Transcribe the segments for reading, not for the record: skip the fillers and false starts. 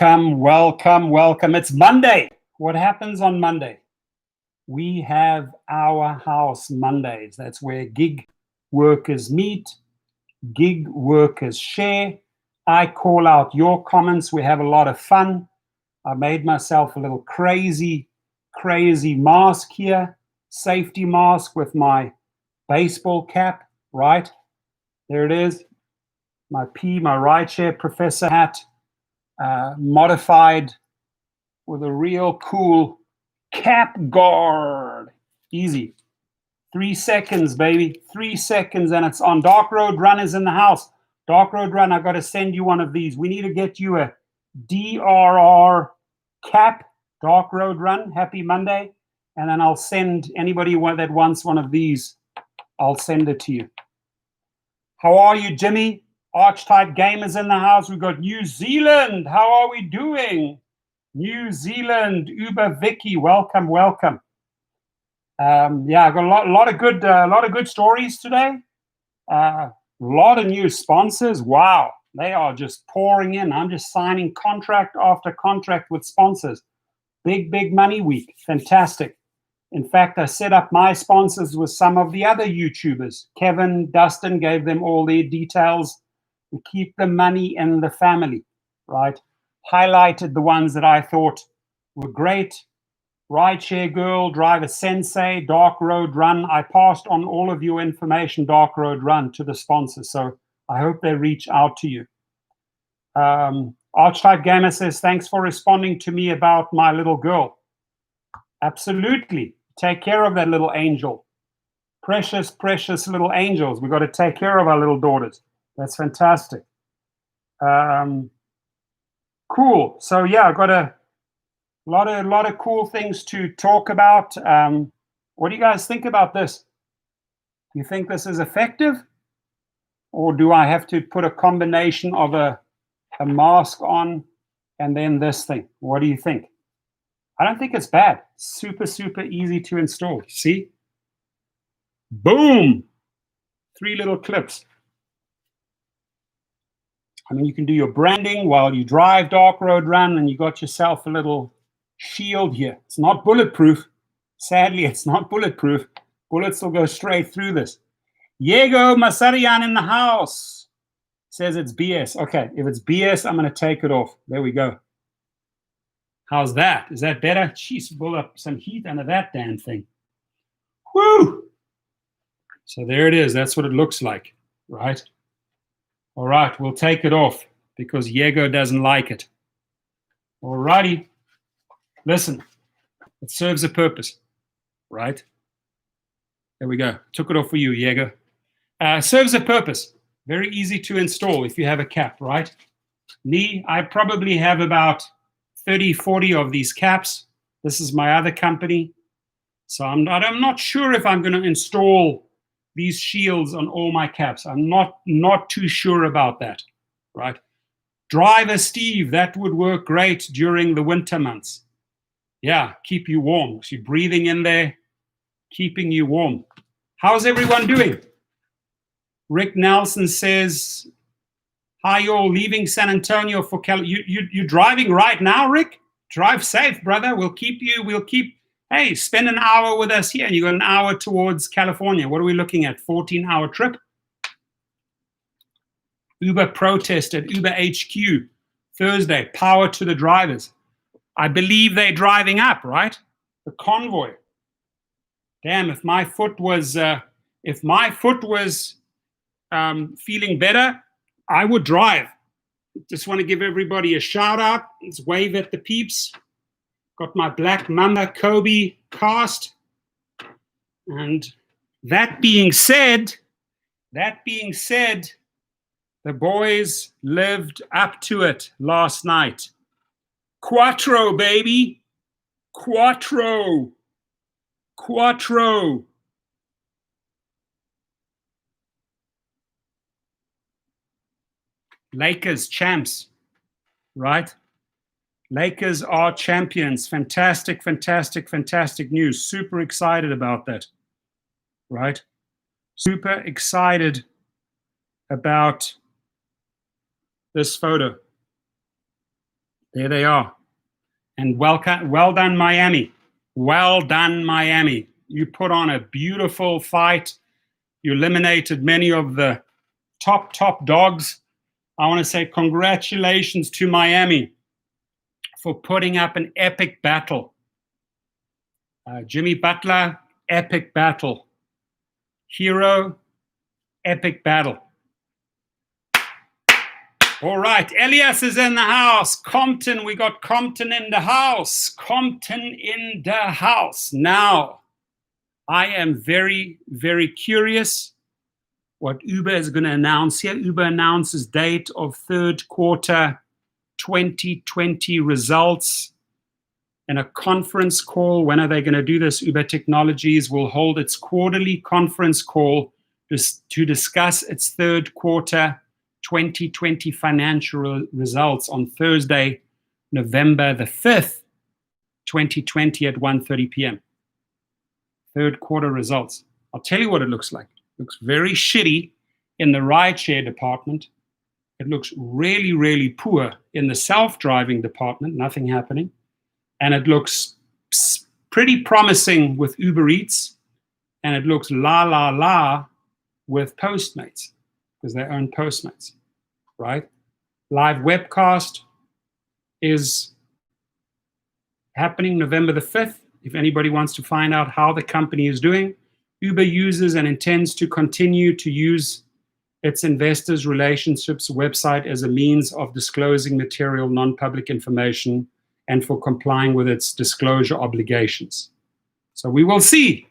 Welcome. It's Monday. What happens on Monday? We have our house Mondays. That's where gig workers meet, gig workers share. I call out your comments. We have a lot of fun. I made myself a little crazy mask here, safety mask with my baseball cap, right? There it is. My rideshare professor hat. Modified with a real cool cap guard. Easy. 3 seconds, baby. 3 seconds and it's on. Dark Road Run is in the house. Dark Road Run, I got to send you one of these. We need to get you a DRR cap, Dark Road Run. Happy Monday. And then I'll send anybody that wants one of these, I'll send it to you. How are you, Jimmy? Archetype Gamers in the house. We've got New Zealand. How are we doing? New Zealand, Uber Vicky, welcome. Yeah, I got a lot of good stories today. A lot of new sponsors. Wow, they are just pouring in. I'm just signing contract after contract with sponsors. Big money week. Fantastic. In fact, I set up my sponsors with some of the other YouTubers. Kevin, Dustin gave them all their details. We keep the money in the family, right? Highlighted the ones that I thought were great. Rideshare Girl, Driver Sensei, Dark Road Run. I passed on all of your information, Dark Road Run, to the sponsors. So I hope they reach out to you. Archetype Gamer says, thanks for responding to me about my little girl. Absolutely. Take care of that little angel. Precious little angels. We've got to take care of our little daughters. That's fantastic. Cool. So yeah, I've got a lot of cool things to talk about. What do you guys think about this? Do you think this is effective? Or do I have to put a combination of a mask on and then this thing? What do you think? I don't think it's bad. Super easy to install. See? Boom! 3 little clips. I mean, you can do your branding while you drive Dark Road Run, and you got yourself a little shield here. It's not bulletproof. Sadly, it's not bulletproof. Bullets will go straight through this. Diego Masarian in the house says it's BS. Okay, if it's BS, I'm going to take it off. There we go. How's that? Is that better? Jeez, pull up some heat under that damn thing. Woo! So there it is. That's what it looks like, right? All right, we'll take it off because Diego doesn't like it. All righty. Listen, it serves a purpose, right? There we go. Took it off for you, Diego. Serves a purpose. Very easy to install if you have a cap, right? Me, I probably have about 30, 40 of these caps. This is my other company. So I'm not sure if I'm going to install these shields on all my caps. I'm not too sure about that, right? Driver Steve, that would work great during the winter months. Yeah, keep you warm. So you're breathing in there, keeping you warm. How's everyone doing? Rick Nelson says, hi, y'all, leaving San Antonio for you're driving right now, Rick? Drive safe, brother. Hey, spend an hour with us here, and you got an hour towards California. What are we looking at? 14-hour trip? Uber protest at Uber HQ Thursday. Power to the drivers. I believe they're driving up, right? The convoy. Damn, if my foot was feeling better, I would drive. Just want to give everybody a shout out. Let's wave at the peeps. Got my Black Mamba Kobe cast. And that being said, the boys lived up to it last night. Quattro, baby. Quattro. Lakers champs, right? Lakers are champions. Fantastic news. Super excited about that, right? Super excited about this photo. There they are. And well done, Miami. Well done, Miami. You put on a beautiful fight. You eliminated many of the top dogs. I want to say congratulations to Miami for putting up an epic battle. Jimmy Butler, epic battle. Hero, epic battle. All right, Elias is in the house. Compton, we got Compton in the house. Compton in the house. Now, I am very, very curious what Uber is going to announce here. Uber announces date of third quarter 2020 results in a conference call. When are they going to do this? Uber Technologies will hold its quarterly conference call to discuss its third quarter 2020 financial results on Thursday, November the 5th, 2020 at 1:30 p.m. Third quarter results. I'll tell you what it looks like. It looks very shitty in the rideshare department. It looks really, really poor in the self-driving department, nothing happening. And it looks pretty promising with Uber Eats. And it looks la with Postmates, because they own Postmates, right? Live webcast is happening November the 5th. If anybody wants to find out how the company is doing, Uber uses and intends to continue to use its investors' relationships website as a means of disclosing material non-public information and for complying with its disclosure obligations. So we will see.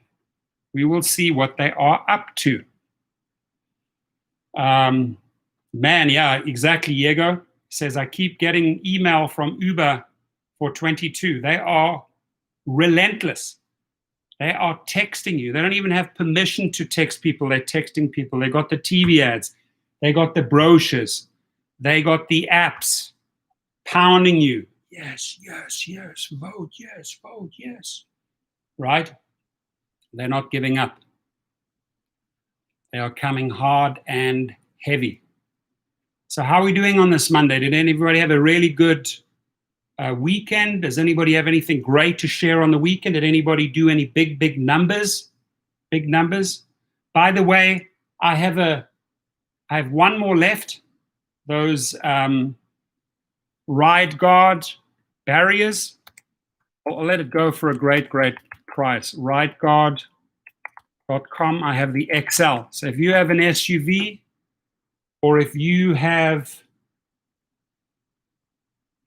We will see what they are up to. Man, yeah, exactly, Diego says, I keep getting email from Uber for 22. They are relentless. They are texting you. They don't even have permission to text people. They're texting people. They got the TV ads. They got the brochures. They got the apps pounding you. Yes, vote yes. Right? They're not giving up. They are coming hard and heavy. So how are we doing on this Monday? Did anybody have a really good weekend? Does anybody have anything great to share on the weekend? Did anybody do any big numbers? Big numbers. By the way, I have one more left. Those ride guard barriers. I'll let it go for a great price. Rideguard.com. I have the XL. So if you have an SUV, or if you have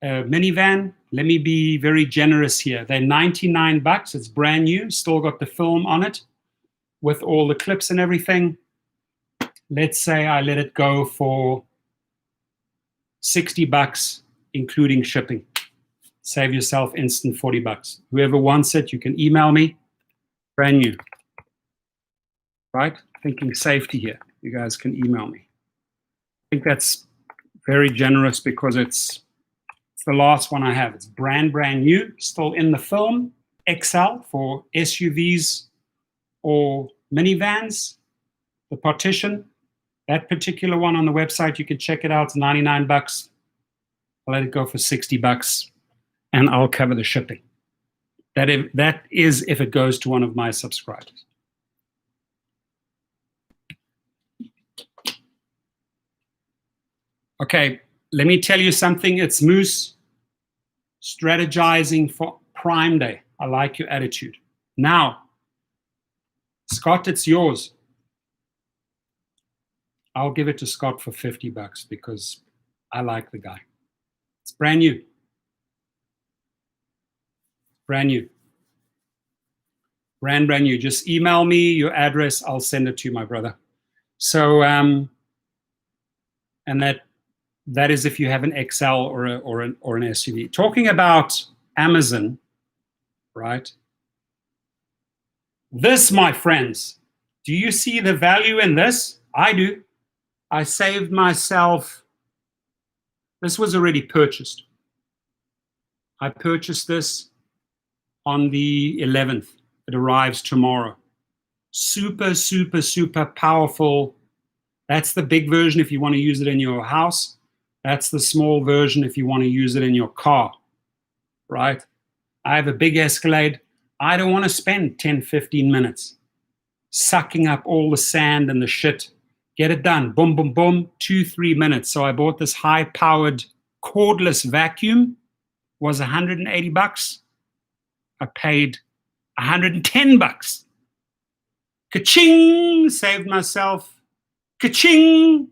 a minivan, let me be very generous here. They're $99. It's brand new. Still got the film on it with all the clips and everything. Let's say I let it go for $60, including shipping. Save yourself instant $40. Whoever wants it, you can email me. Brand new. Right? Thinking safety here. You guys can email me. I think that's very generous because it's the last one I have. It's brand new, still in the film. XL for SUVs or minivans. The partition, that particular one on the website, you can check it out. It's $99. I'll let it go for $60, and I'll cover the shipping. That is if it goes to one of my subscribers. Okay, let me tell you something. It's Moose strategizing for Prime Day. I like your attitude. Now, Scott, it's yours. I'll give it to Scott for $50 because I like the guy. It's brand new. Brand new. Brand new. Just email me your address. I'll send it to you, my brother. So, and that is if you have an XL or an SUV. Talking about Amazon, right? This, my friends, do you see the value in this? I do. I saved myself. This was already purchased. I purchased this on the 11th. It arrives tomorrow. Super powerful. That's the big version if you want to use it in your house. That's the small version if you want to use it in your car, right? I have a big Escalade. I don't want to spend 10, 15 minutes sucking up all the sand and the shit. Get it done. Boom, boom, boom. 2, 3 minutes. So I bought this high-powered cordless vacuum. Was $180. I paid $110. Ka-ching! Saved myself. Ka-ching!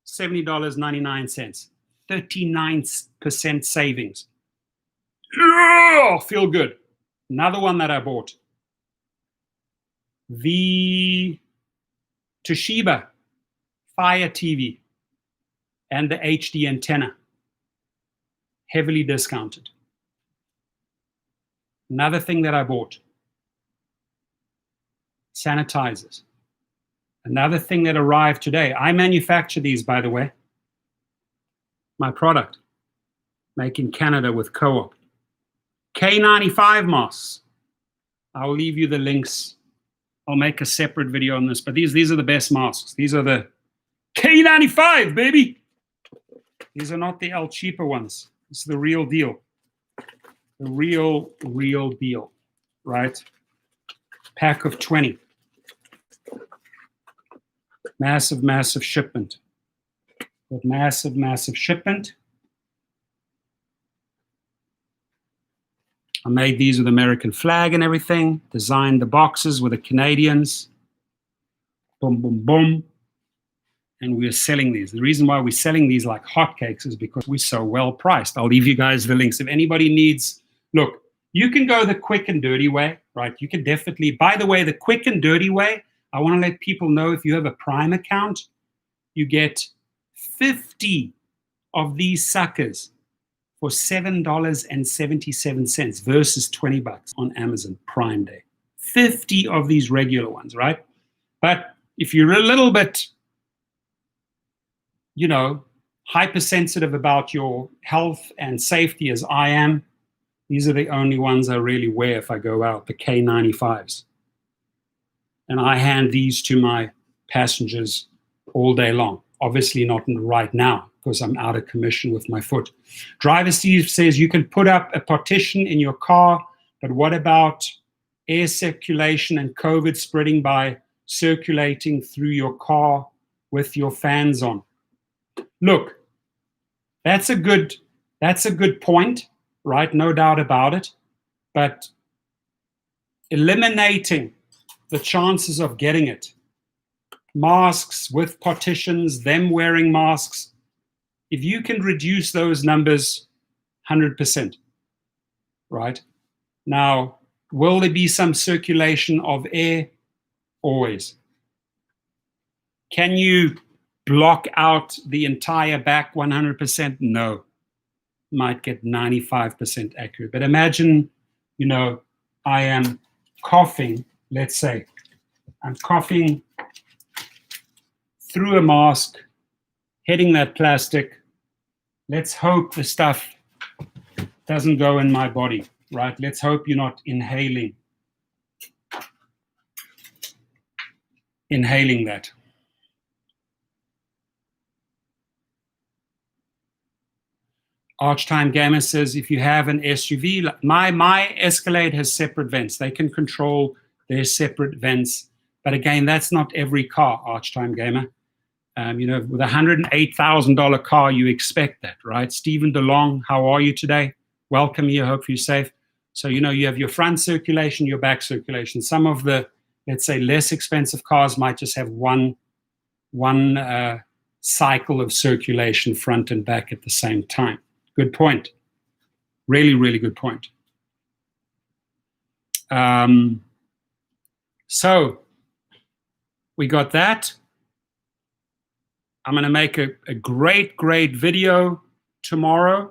$70.99. 39% savings. Oh, feel good. Another one that I bought. The Toshiba Fire TV and the HD antenna. Heavily discounted. Another thing that I bought. Sanitizers. Another thing that arrived today. I manufacture these, by the way. My product. Made in Canada with Co-op. K95 masks. I'll leave you the links. I'll make a separate video on this, but these are the best masks. These are the K95, baby. These are not the El Cheaper ones. This is the real deal. The real deal, right? Pack of 20. Massive shipment. With massive shipment. I made these with American flag and everything. Designed the boxes with the Canadians. Boom, boom, boom. And we're selling these. The reason why we're selling these like hotcakes is because we're so well priced. I'll leave you guys the links. If anybody needs, look, you can go the quick and dirty way, right? You can definitely, by the way, the quick and dirty way, I want to let people know if you have a Prime account, you get 50 of these suckers for $7.77 versus $20 on Amazon Prime Day. 50 of these regular ones, right? But if you're a little bit, you know, hypersensitive about your health and safety as I am, these are the only ones I really wear if I go out, the K95s. And I hand these to my passengers all day long. Obviously not right now because I'm out of commission with my foot. Driver Steve says you can put up a partition in your car, but what about air circulation and COVID spreading by circulating through your car with your fans on? Look, that's a good point, right? No doubt about it. But eliminating the chances of getting it, masks with partitions, them wearing masks, if you can reduce those numbers 100%, right? Now, will there be some circulation of air? Always. Can you block out the entire back 100%? No. Might get 95% accurate. But imagine, you know, I am coughing, let's say. I'm coughing through a mask, hitting that plastic. Let's hope the stuff doesn't go in my body, right? Let's hope you're not inhaling that. Archtime Gamer says, if you have an SUV, my Escalade has separate vents. They can control their separate vents. But again, that's not every car, Archtime Gamer. You know, with a $108,000 car, you expect that, right? Stephen DeLong, how are you today? Welcome here. Hope you're safe. So, you know, you have your front circulation, your back circulation. Some of the, let's say, less expensive cars might just have one cycle of circulation, front and back at the same time. Good point. Really, really good point. So we got that. I'm going to make a great video tomorrow.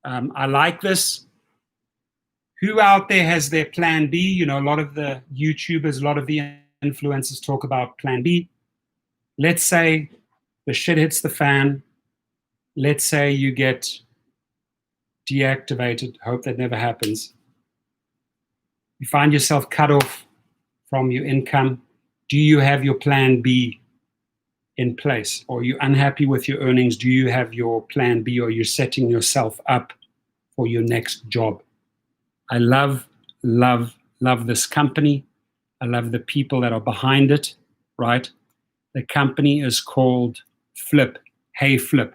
I like this. Who out there has their plan B? You know, a lot of the YouTubers, a lot of the influencers talk about plan B. Let's say the shit hits the fan. Let's say you get deactivated. Hope that never happens. You find yourself cut off from your income. Do you have your plan B in place? Or are you unhappy with your earnings? Do you have your plan B, or you're setting yourself up for your next job? I love, love, love this company. I love the people that are behind it, right? The company is called Flip. Hey, Flip,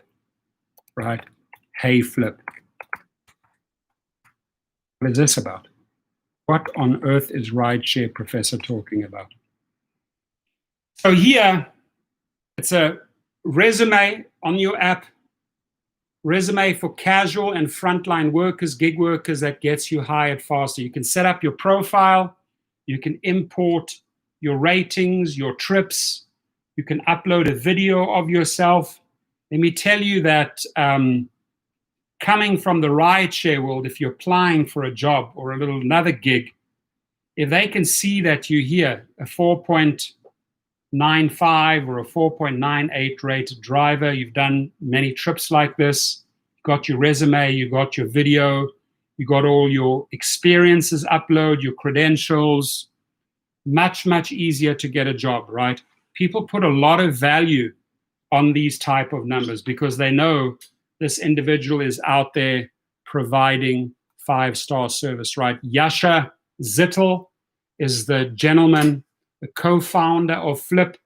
right? Hey, Flip. What is this about? What on earth is Rideshare Professor talking about? So here, it's a resume on your app, resume for casual and frontline workers, gig workers, that gets you hired faster. You can set up your profile, you can import your ratings, your trips, you can upload a video of yourself. Let me tell you that coming from the rideshare world, if you're applying for a job or another gig, if they can see that you're here, a 4.95 or a 4.98 rated driver, you've done many trips like this, got your resume, you got your video, you got all your experiences upload, your credentials, much, much easier to get a job, right? People put a lot of value on these type of numbers because they know this individual is out there providing 5-star service, right? Yasha Zittel is the gentleman, the co-founder of Flip,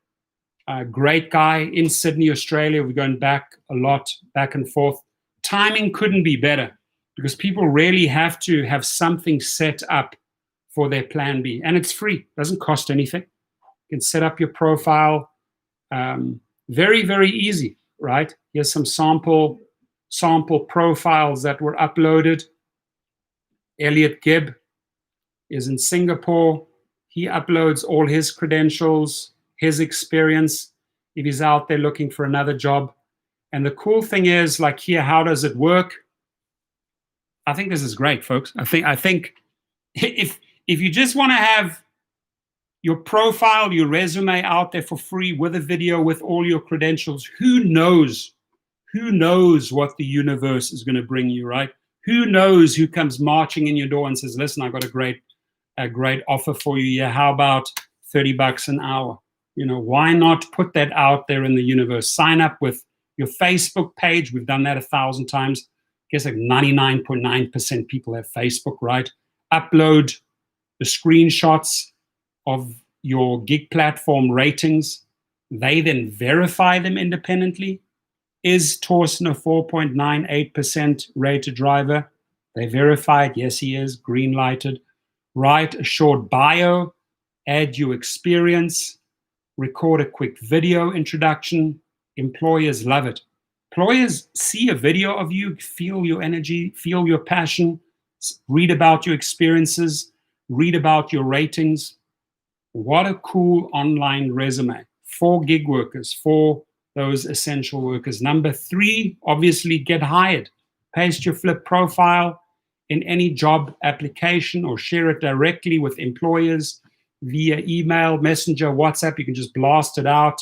a great guy in Sydney, Australia. We're going back a lot, back and forth. Timing couldn't be better because people really have to have something set up for their plan B. And it's free, doesn't cost anything. You can set up your profile. Very, very easy, right? Here's some sample profiles that were uploaded. Elliot Gibb is in Singapore. He uploads all his credentials, his experience, if he's out there looking for another job. And the cool thing is, like here, how does it work? I think this is great, folks. I think if you just want to have your profile, your resume out there for free with a video, with all your credentials, who knows what the universe is going to bring you, right? Who knows who comes marching in your door and says, listen, I've got a great offer for you. Yeah, how about $30 an hour? You know, why not put that out there in the universe? Sign up with your Facebook page. We've done that 1,000 times. I guess like 99.9% people have Facebook, right? Upload the screenshots of your gig platform ratings. They then verify them independently. Is Torsten a 4.98% rated driver? They verify it. Yes, he is. Green lighted. Write a short bio. Add your experience. Record a quick video introduction. Employers love it. Employers see a video of you, feel your energy, feel your passion, read about your experiences, read about your ratings. What a cool online resume for gig workers, for those essential workers. Number 3, obviously get hired. Paste your Flip profile in any job application or share it directly with employers via email, messenger, WhatsApp. You can just blast it out.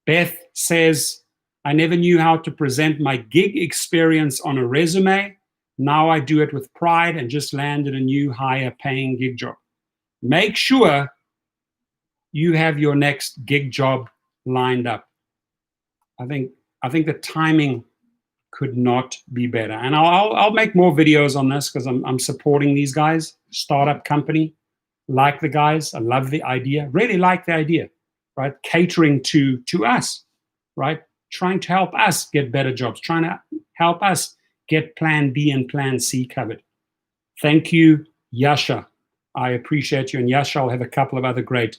Beth says, I never knew how to present my gig experience on a resume. Now I do it with pride and just landed a new higher paying gig job. Make sure you have your next gig job lined up. I think the timing could not be better. And I'll make more videos on this because I'm supporting these guys, startup company. Like the guys, I love the idea, really like the idea, right? Catering to us, right? Trying to help us get better jobs, trying to help us get plan B and plan C covered. Thank you, Yasha. I appreciate you. And Yasha, I'll have a couple of other great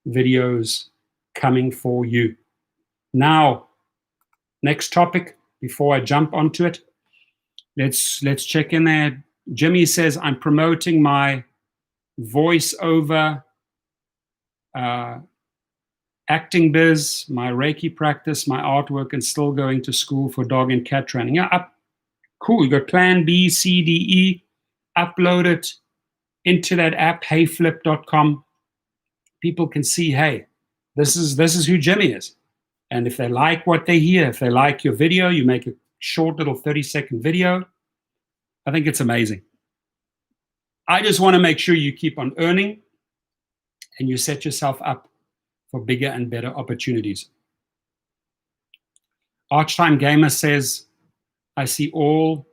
videos coming for you. Now, next topic, before I jump onto it, let's check in there. Jimmy says, I'm promoting my voiceover acting biz, my Reiki practice, my artwork, and still going to school for dog and cat training. Yeah, cool. You got plan B, C, D, E. Upload it into that app, heyflip.com. People can see, hey, this is who Jimmy is. And if they like what they hear, if they like your video, you make a short little 30-second video. I think it's amazing. I just want to make sure you keep on earning and you set yourself up for bigger and better opportunities. Archtime Gamer says, I see all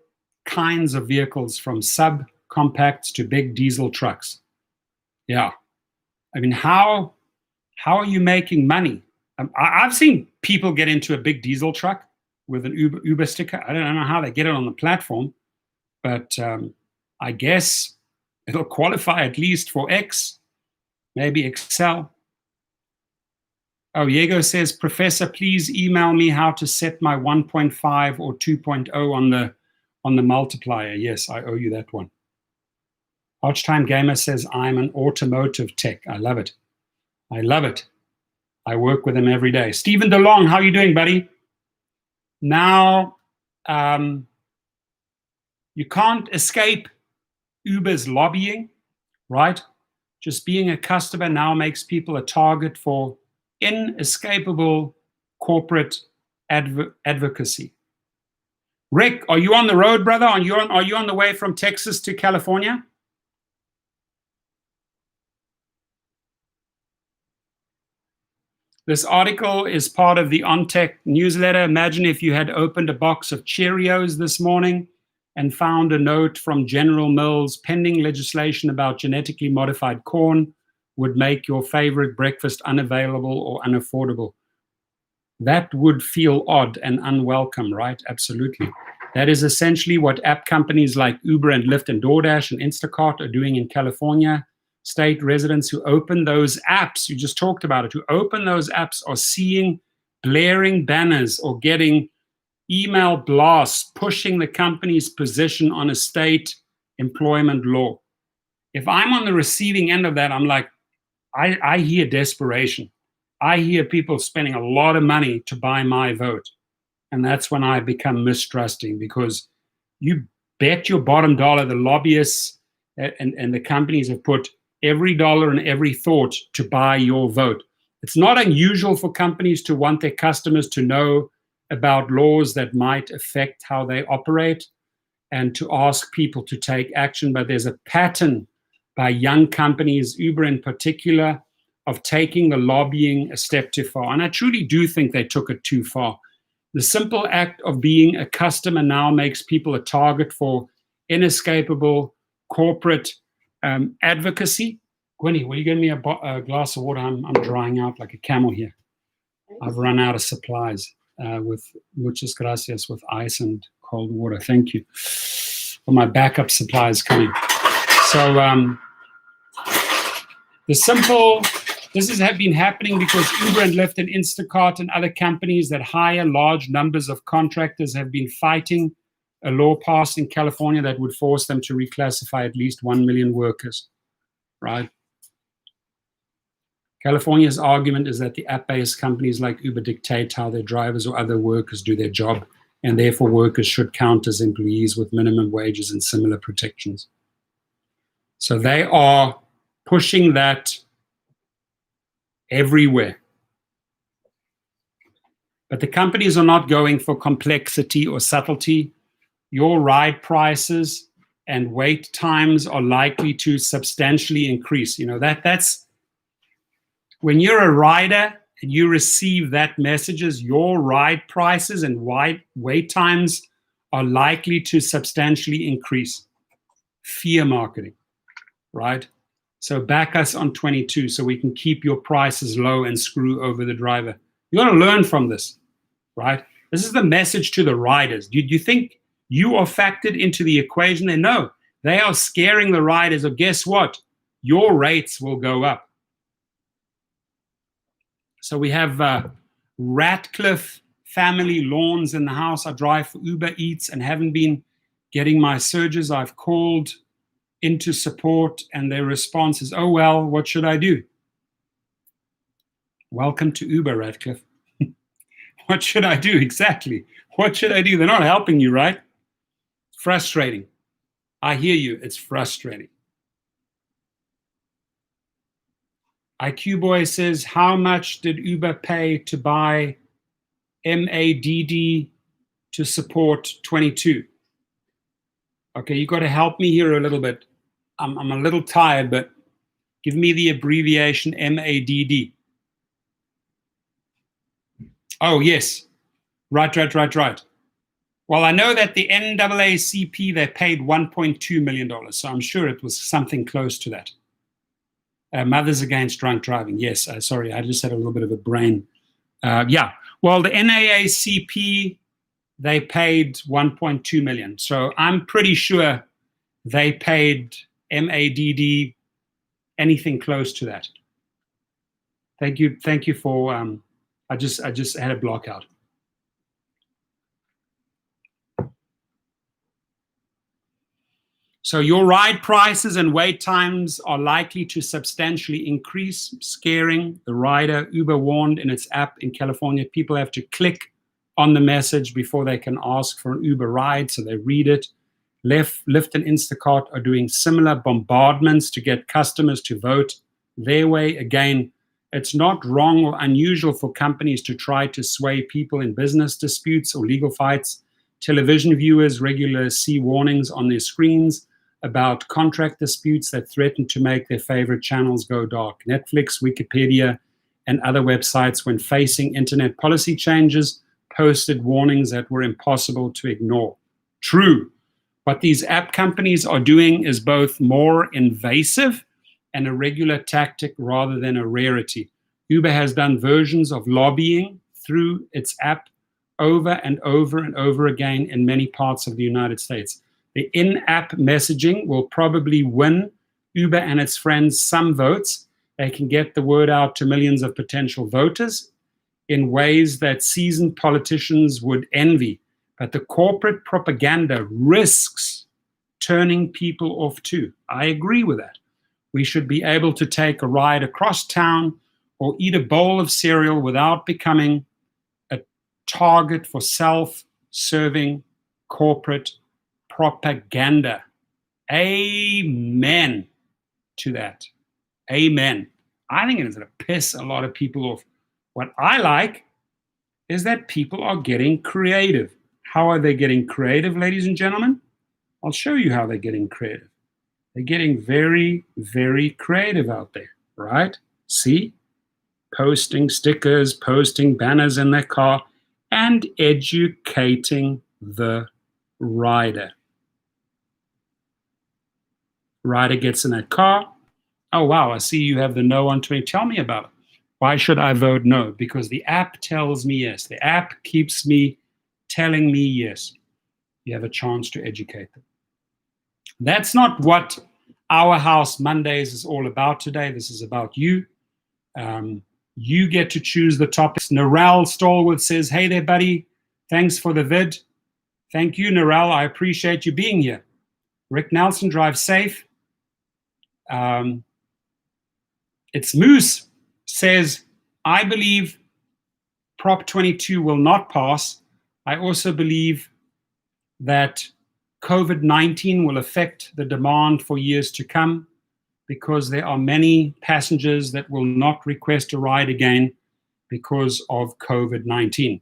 kinds of vehicles from subcompacts to big diesel trucks. Yeah. I mean, how are you making money? I've seen people get into a big diesel truck with an Uber sticker. I don't know how they get it on the platform, but I guess it'll qualify at least for X, maybe Excel. Oh, Diego says, Professor, please email me how to set my 1.5 or 2.0 on the multiplier. Yes, I owe you that one. Archtime Gamer says, I'm an automotive tech. I love it. I love it. I work with him every day. Stephen DeLong, how are you doing, buddy? Now, you can't escape Uber's lobbying, right? Just being a customer now makes people a target for inescapable corporate advocacy. Rick, are you on the road, brother? Are you on the way from Texas to California? This article is part of the OnTech newsletter. Imagine if you had opened a box of Cheerios this morning and found a note from General Mills, pending legislation about genetically modified corn would make your favorite breakfast unavailable or unaffordable. That would feel odd and unwelcome, right? Absolutely. That is essentially what app companies like Uber and Lyft and DoorDash and Instacart are doing in California. State residents who open those apps, you just talked about it, who open those apps are seeing blaring banners or getting email blasts pushing the company's position on a state employment law. If I'm on the receiving end of that, I'm like, I hear desperation. I hear people spending a lot of money to buy my vote. And that's when I become mistrusting, because you bet your bottom dollar the lobbyists and the companies have put every dollar and every thought to buy your vote. It's not unusual for companies to want their customers to know about laws that might affect how they operate and to ask people to take action. But there's a pattern by young companies, Uber in particular, of taking the lobbying a step too far. And I truly do think they took it too far. The simple act of being a customer now makes people a target for inescapable corporate advocacy. Gwenny, will you give me a glass of water? I'm drying out like a camel here. I've run out of supplies with muchas gracias with ice and cold water. Thank you. Well, my backup supply is coming. So this has been happening because Uber and Lyft and Instacart and other companies that hire large numbers of contractors have been fighting a law passed in California that would force them to reclassify at least 1 million workers, right? California's argument is that the app-based companies like Uber dictate how their drivers or other workers do their job, and therefore workers should count as employees with minimum wages and similar protections. So they are pushing that everywhere. But the companies are not going for complexity or subtlety. Your ride prices and wait times are likely to substantially increase. You know, that's when you're a rider and you receive that messages, your ride prices and wait times are likely to substantially increase. Fear marketing, right? So back us on 22 so we can keep your prices low and screw over the driver. You got to learn from this, right? This is the message to the riders. Do you think you are factored into the equation there? No, they are scaring the riders. Or guess what? Your rates will go up. So we have Ratcliffe family lawns in the house. I drive for Uber Eats and haven't been getting my surges. I've called into support and their response is, oh, well, what should I do? Welcome to Uber, Ratcliffe. What should I do? Exactly. What should I do? They're not helping you, right? Frustrating. I hear you. It's frustrating. IQ Boy says, how much did Uber pay to buy MADD to support 22? Okay, you got to help me here a little bit. I'm a little tired, but give me the abbreviation MADD. Oh, yes. Right. Well, I know that the NAACP, they paid $1.2 million, so I'm sure it was something close to that. Mothers Against Drunk Driving. Yes, sorry, I just had a little bit of a brain. Yeah, well, the NAACP, they paid 1.2 million. So I'm pretty sure they paid MADD anything close to that. Thank you for, I just had a block out. So your ride prices and wait times are likely to substantially increase, scaring the rider. Uber warned in its app in California, people have to click on the message before they can ask for an Uber ride, so they read it. Lyft and Instacart are doing similar bombardments to get customers to vote their way. Again, it's not wrong or unusual for companies to try to sway people in business disputes or legal fights. Television viewers regularly see warnings on their screens about contract disputes that threaten to make their favorite channels go dark. Netflix, Wikipedia, and other websites, when facing internet policy changes, posted warnings that were impossible to ignore. True. What these app companies are doing is both more invasive and a regular tactic rather than a rarity. Uber has done versions of lobbying through its app over and over and over again in many parts of the United States. The in-app messaging will probably win Uber and its friends some votes. They can get the word out to millions of potential voters in ways that seasoned politicians would envy. But the corporate propaganda risks turning people off too. I agree with that. We should be able to take a ride across town or eat a bowl of cereal without becoming a target for self-serving corporate propaganda. Amen to that. Amen. I think it is going to piss a lot of people off. What I like is that people are getting creative. How are they getting creative, ladies and gentlemen? I'll show you how they're getting creative. They're getting very, very creative out there, right? See? Posting stickers, posting banners in their car, and educating the rider. Rider gets in that car. Oh, wow, I see you have the no on 20. Tell me about it. Why should I vote no? Because the app tells me yes. The app keeps me telling me yes. You have a chance to educate them. That's not what Our House Mondays is all about today. This is about you. You get to choose the topics. Narelle Stalwart says, hey there, buddy. Thanks for the vid. Thank you, Narelle. I appreciate you being here. Rick Nelson, drive safe. It's Moose says, I believe Prop 22 will not pass. I also believe that COVID-19 will affect the demand for years to come because there are many passengers that will not request a ride again because of COVID-19.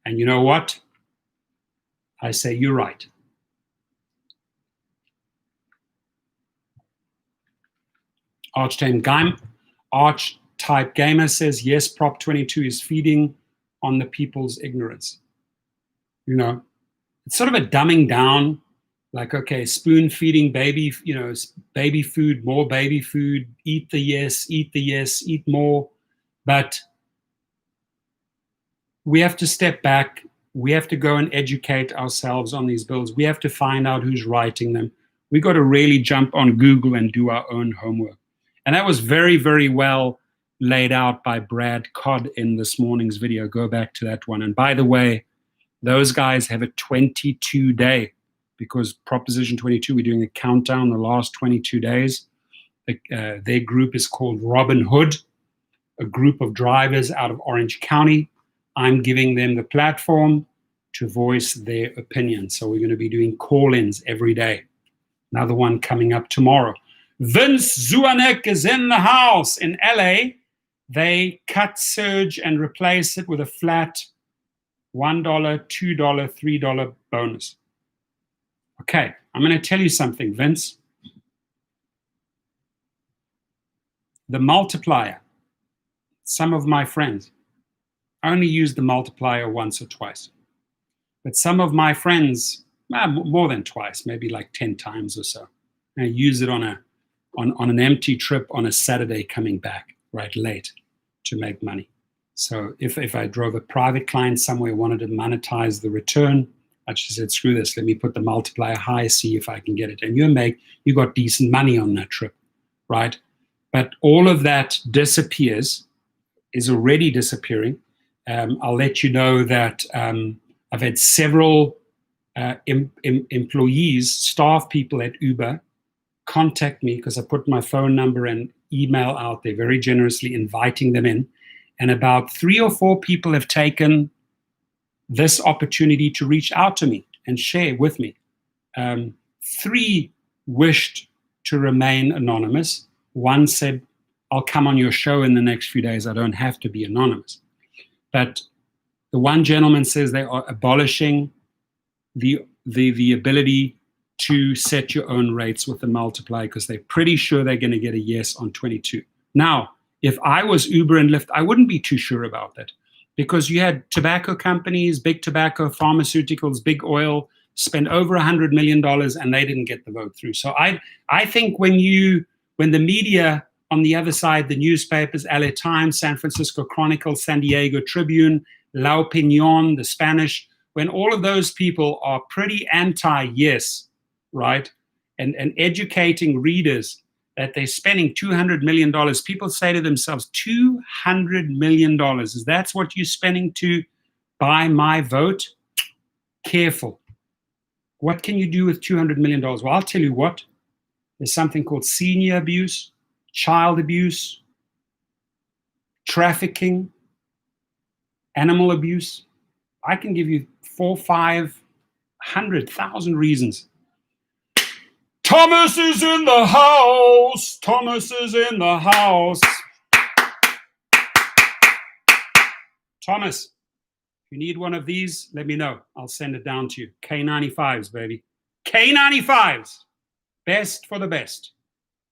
And you know what? I say you're right. Archetype Gamer says, yes, Prop 22 is feeding on the people's ignorance. You know, it's sort of a dumbing down, like, okay, spoon feeding baby, baby food, more baby food, eat the yes, eat more. But we have to step back. We have to go and educate ourselves on these bills. We have to find out who's writing them. We got to really jump on Google and do our own homework. And that was very, very well laid out by Brad Codd in this morning's video. Go back to that one. And by the way, those guys have a 22-day, because Proposition 22, we're doing a countdown the last 22 days. Their group is called Robin Hood, a group of drivers out of Orange County. I'm giving them the platform to voice their opinion. So we're going to be doing call-ins every day. Another one coming up tomorrow. Vince Zuanek is in the house in LA. They cut surge and replace it with a flat $1, $2, $3 bonus. Okay, I'm going to tell you something, Vince. The Multiplier, some of my friends, I only used the multiplier once or twice. But some of my friends, more than twice, maybe like 10 times or so. I use it on an empty trip on a Saturday coming back, right, late, to make money. So if I drove a private client somewhere, wanted to monetize the return, I just said, screw this, let me put the multiplier high, see if I can get it. And you got decent money on that trip, right? But all of that disappears, is already disappearing. I'll let you know that I've had several employees, staff people at Uber contact me because I put my phone number and email out there, very generously inviting them in. And about 3 or 4 people have taken this opportunity to reach out to me and share with me. 3 wished to remain anonymous. 1 said, I'll come on your show in the next few days. I don't have to be anonymous. But the one gentleman says they are abolishing the ability to set your own rates with the multiplier because they're pretty sure they're going to get a yes on 22. Now, if I was Uber and Lyft, I wouldn't be too sure about that because you had tobacco companies, big tobacco, pharmaceuticals, big oil, spend over $100 million and they didn't get the vote through. So I think when the media on the other side, the newspapers, LA Times, San Francisco Chronicle, San Diego Tribune, La Opinion, the Spanish, when all of those people are pretty anti-yes, right, and educating readers that they're spending $200 million, people say to themselves, $200 million, is that what you're spending to buy my vote? Careful. What can you do with $200 million? Well, I'll tell you what. There's something called senior abuse, child abuse, trafficking, animal abuse. I can give you 400,000 reasons. Thomas is in the house. Thomas is in the house. Thomas, if you need one of these, let me know. I'll send it down to you. K95s, baby. K95s. Best for the best.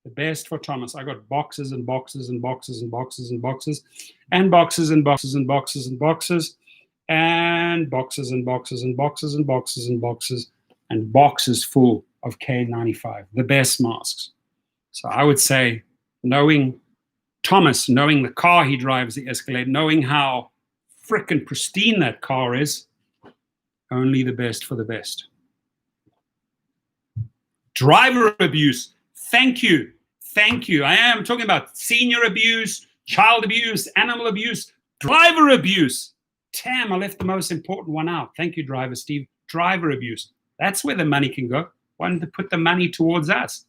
The best for Thomas. I got boxes and boxes and boxes and boxes and boxes and boxes and boxes and boxes and boxes and boxes and boxes and boxes and boxes and boxes and boxes full of K95, the best masks. So I would say, knowing Thomas, knowing the car he drives, the Escalade, knowing how frickin' pristine that car is, only the best for the best. Driver abuse. Thank you. Thank you. I am talking about senior abuse, child abuse, animal abuse, driver abuse. Damn, I left the most important one out. Thank you, driver Steve. Driver abuse. That's where the money can go. Why don't they put the money towards us?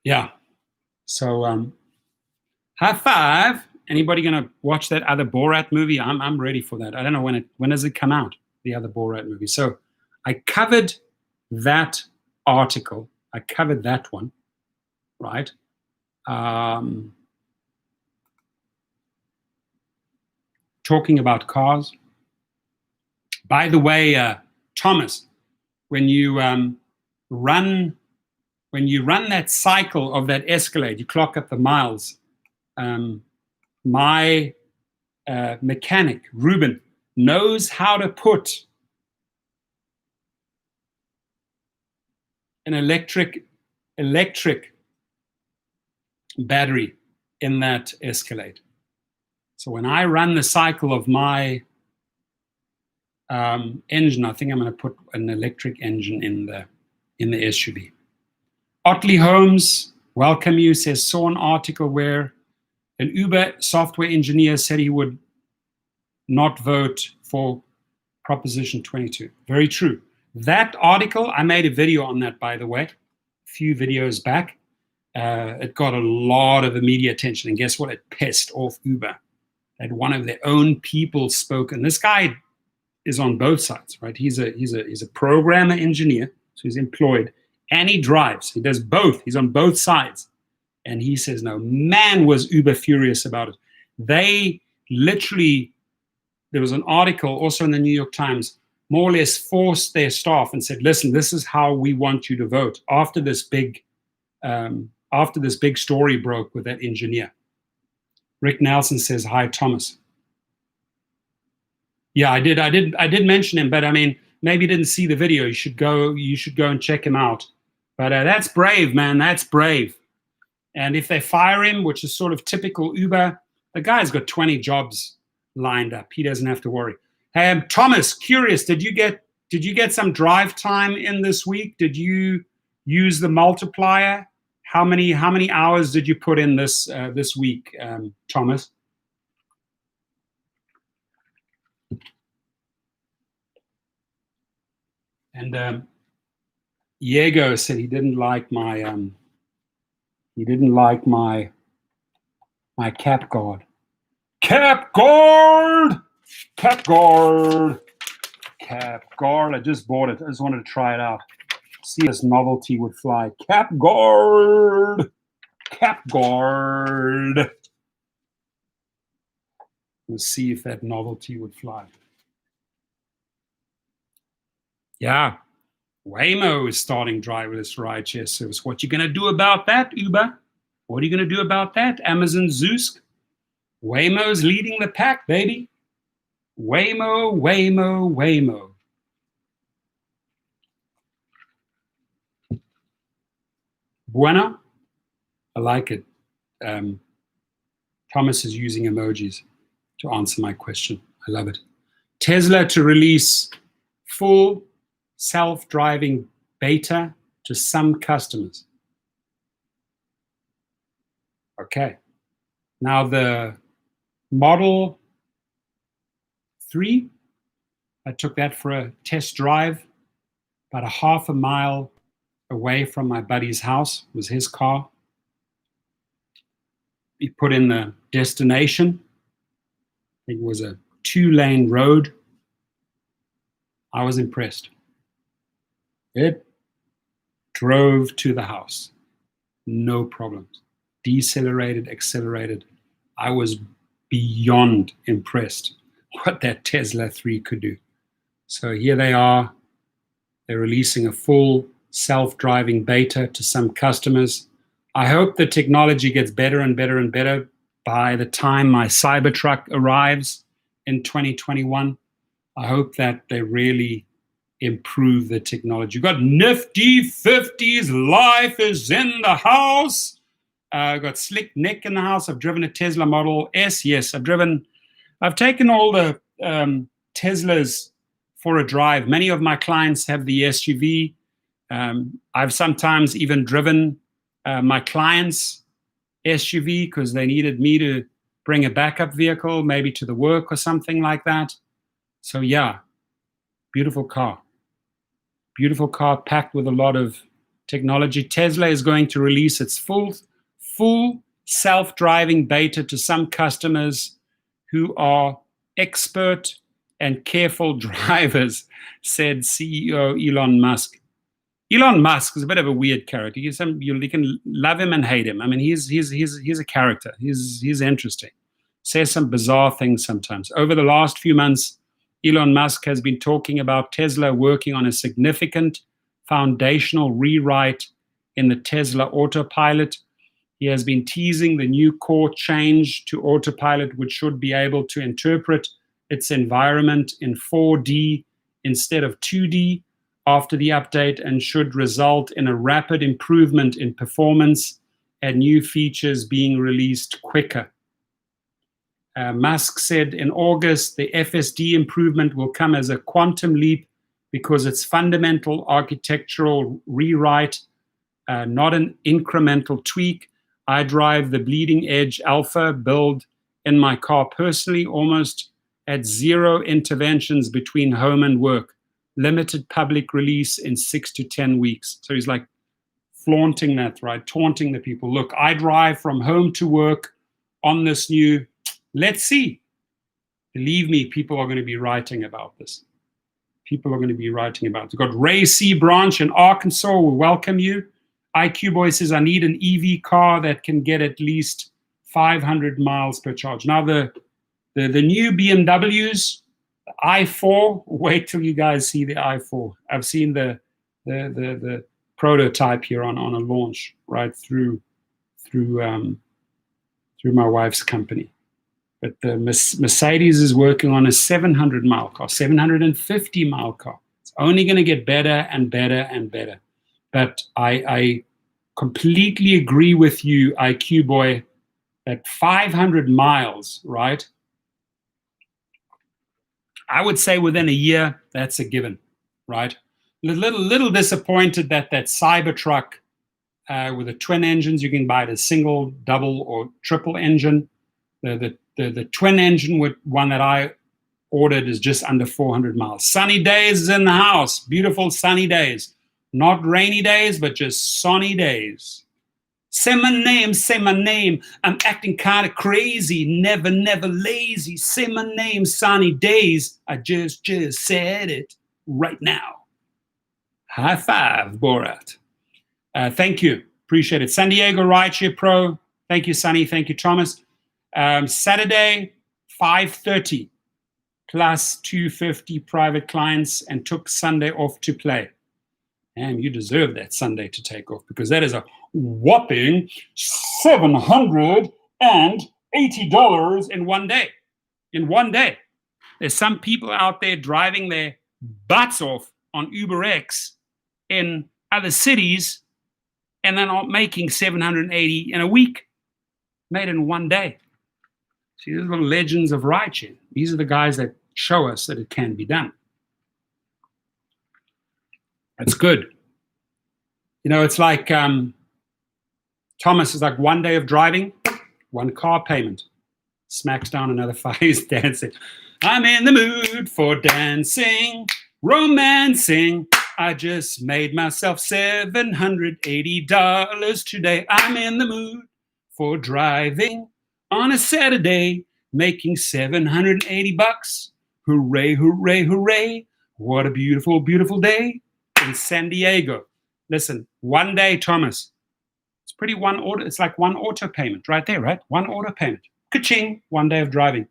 Yeah. So high five. Anybody gonna watch that other Borat movie? I'm ready for that. I don't know when does it come out, the other Borat movie. So I covered that article. I covered that one, right? Talking about cars. By the way, Thomas, when you run that cycle of that Escalade, you clock up the miles. My mechanic, Ruben, knows how to put an electric battery in that Escalade. So when I run the cycle of my engine, I think I'm going to put an electric engine in the SUV. Otley Holmes, welcome you, says, saw an article where an Uber software engineer said he would not vote for Proposition 22. Very true. That article, I made a video on that, by the way, a few videos back. It got a lot of media attention, and guess what? It pissed off Uber. That one of their own people spoke, and this guy is on both sides, right? He's a programmer engineer, so he's employed, and he drives. He does both. He's on both sides. And he says, no, man, was Uber furious about it. They literally, there was an article also in the New York Times more or less forced their staff and said, listen, this is how we want you to vote after this big story broke with that engineer. Rick Nelson says, hi, Thomas. Yeah, I did mention him, but I mean, maybe you didn't see the video. You should go and check him out. But that's brave, man. That's brave. And if they fire him, which is sort of typical Uber, the guy's got 20 jobs lined up. He doesn't have to worry. Thomas, curious, did you get some drive time in this week? Did you use the multiplier? How many hours did you put in this week, Thomas? And Diego said he didn't like my cap guard. Cap guard! Cap guard! Cap guard. I just bought it. I just wanted to try it out. See if this novelty would fly. Cap guard! Cap guard! Let's see if that novelty would fly. Yeah. Waymo is starting driverless rideshare service. What you going to do about that, Uber? What are you going to do about that, Amazon Zeusk? Waymo's leading the pack, baby. Waymo, Waymo, Waymo. Bueno? I like it. Thomas is using emojis to answer my question. I love it. Tesla to release full self-driving beta to some customers. Okay. Now the Model 3, I took that for a test drive about a half a mile away from my buddy's house. It was his car. He put in the destination. It was a 2-lane road. I was impressed. It drove to the house. No problems. Decelerated, accelerated. I was beyond impressed what that Tesla 3 could do. So here they are. They're releasing a full self-driving beta to some customers. I hope the technology gets better and better and better by the time my Cybertruck arrives in 2021. I hope that they really improve the technology. You've got Nifty 50s, life is in the house. I've got Slick Nick in the house. I've driven a Tesla Model S. Yes, I've taken all the Teslas for a drive. Many of my clients have the SUV. I've sometimes even driven my clients' SUV because they needed me to bring a backup vehicle, maybe to the work or something like that. So yeah, beautiful car. Beautiful car packed with a lot of technology. Tesla is going to release its full self-driving beta to some customers who are expert and careful drivers, said CEO Elon Musk. Elon Musk is a bit of a weird character. You can love him and hate him. I mean, he's a character. He's interesting. Says some bizarre things sometimes. Over the last few months, Elon Musk has been talking about Tesla working on a significant foundational rewrite in the Tesla autopilot. He has been teasing the new core change to autopilot, which should be able to interpret its environment in 4D instead of 2D after the update, and should result in a rapid improvement in performance and new features being released quicker. Musk said in August, the FSD improvement will come as a quantum leap because it's fundamental architectural rewrite, not an incremental tweak. I drive the bleeding edge alpha build in my car personally, almost at zero interventions between home and work. Limited public release in 6 to 10 weeks. So he's like flaunting that, right? Taunting the people. Look, I drive from home to work on this new, let's see. Believe me, people are going to be writing about this. People are going to be writing about it. We've got Ray C. Branch in Arkansas. We welcome you. IQ Boy says, I need an EV car that can get at least 500 miles per charge. Now, the new BMWs I4, wait till you guys see the I4. I've seen the prototype here on a launch right through my wife's company. But the Mercedes is working on a 700-mile car, 750-mile car. It's only going to get better and better and better. But I completely agree with you, IQ boy, that 500 miles, right? I would say within a year, that's a given, right? Little disappointed that Cybertruck with the twin engines, you can buy it as single, double, or triple engine. The twin engine one that I ordered is just under 400 miles. Sunny days in the house, beautiful sunny days. Not rainy days, but just sunny days. Say my name, I'm acting kind of crazy, never lazy. Say my name, sunny days, I just said it right now. High five, Borat. Thank you, appreciate it. San Diego Rideshare Pro, thank you, Sunny, thank you, Thomas. Saturday, 5:30, plus 250 private clients, and took Sunday off to play. And you deserve that Sunday to take off, because that is a whopping $780 in one day. In one day. There's some people out there driving their butts off on UberX in other cities, and they're not making $780 in a week. Made in one day. See, these are the legends of rideshare. These are the guys that show us that it can be done. That's good. You know, it's like, Thomas is like one day of driving, one car payment. Smacks down another 5 years dancing. I'm in the mood for dancing, romancing. I just made myself $780 today. I'm in the mood for driving on a Saturday, making $780. Hooray, hooray, hooray. What a beautiful, beautiful day in San Diego. Listen, one day, Thomas, it's pretty one order. It's like one auto payment right there, right? One auto payment. Ka-ching, one day of driving.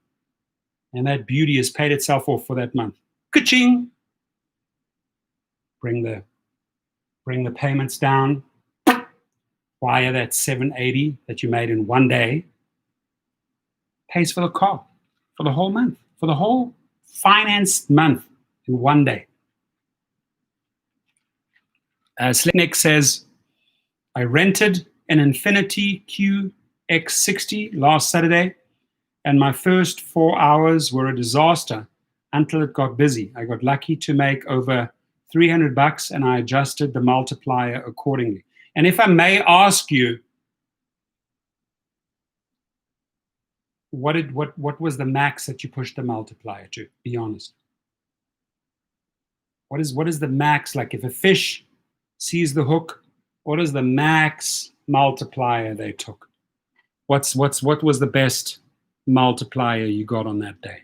And that beauty has paid itself off for that month. Ka-ching. Bring the payments down. Wire that $780 that you made in one day. Pays for the car for the whole month, for the whole financed month in one day. Slicknick says, I rented an Infiniti QX60 last Saturday, and my first 4 hours were a disaster until it got busy. I got lucky to make over $300, and I adjusted the multiplier accordingly. And if I may ask you, what was the max that you pushed the multiplier to? Be honest. What is the max? Like if a fish sees the hook, what is the max multiplier they took? What was the best multiplier you got on that day?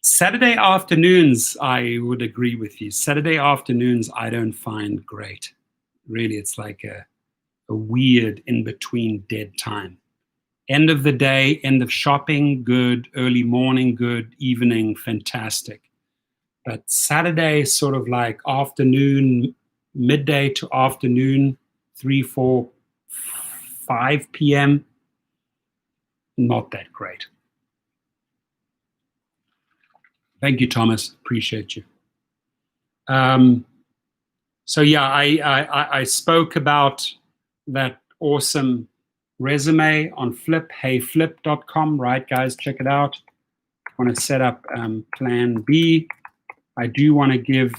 Saturday afternoons, I would agree with you. Saturday afternoons, I don't find great. Really, it's like a weird in-between dead time. End of the day, end of shopping, good. Early morning, good. Evening, fantastic. But Saturday, sort of like afternoon, midday to afternoon, 3, 4, 5 p.m., not that great. Thank you, Thomas. Appreciate you. So yeah, I spoke about that awesome resume on Flip, heyflip.com, right, guys? Check it out. I want to set up plan B. I do want to give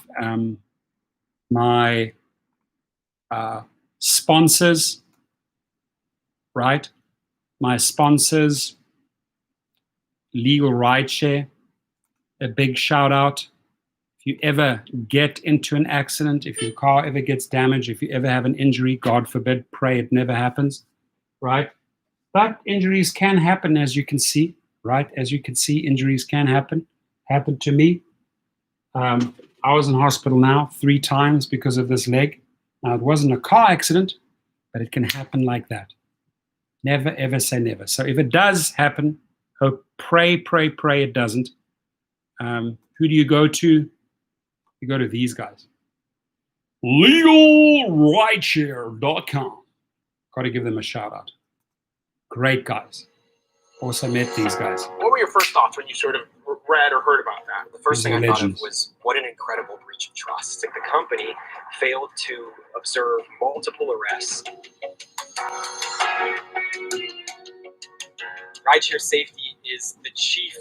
my sponsors, right? My sponsors, Legal Rideshare, a big shout out. If you ever get into an accident, if your car ever gets damaged, if you ever have an injury, God forbid, pray it never happens, right? But injuries can happen, as you can see, right? As you can see, injuries can happen. Happened to me. I was in hospital now 3 times because of this leg. Now, it wasn't a car accident, but it can happen like that. Never, ever say never. So if it does happen, hope Pray it doesn't. Who do you go to? You go to these guys. LegalRideshare.com. Got to give them a shout out. Great guys. Also met these guys. What were your first thoughts when you sort of read or heard about that? The first thing I thought of was, what an incredible breach of trust. Like, the company failed to observe multiple arrests. Rideshare safety is the chief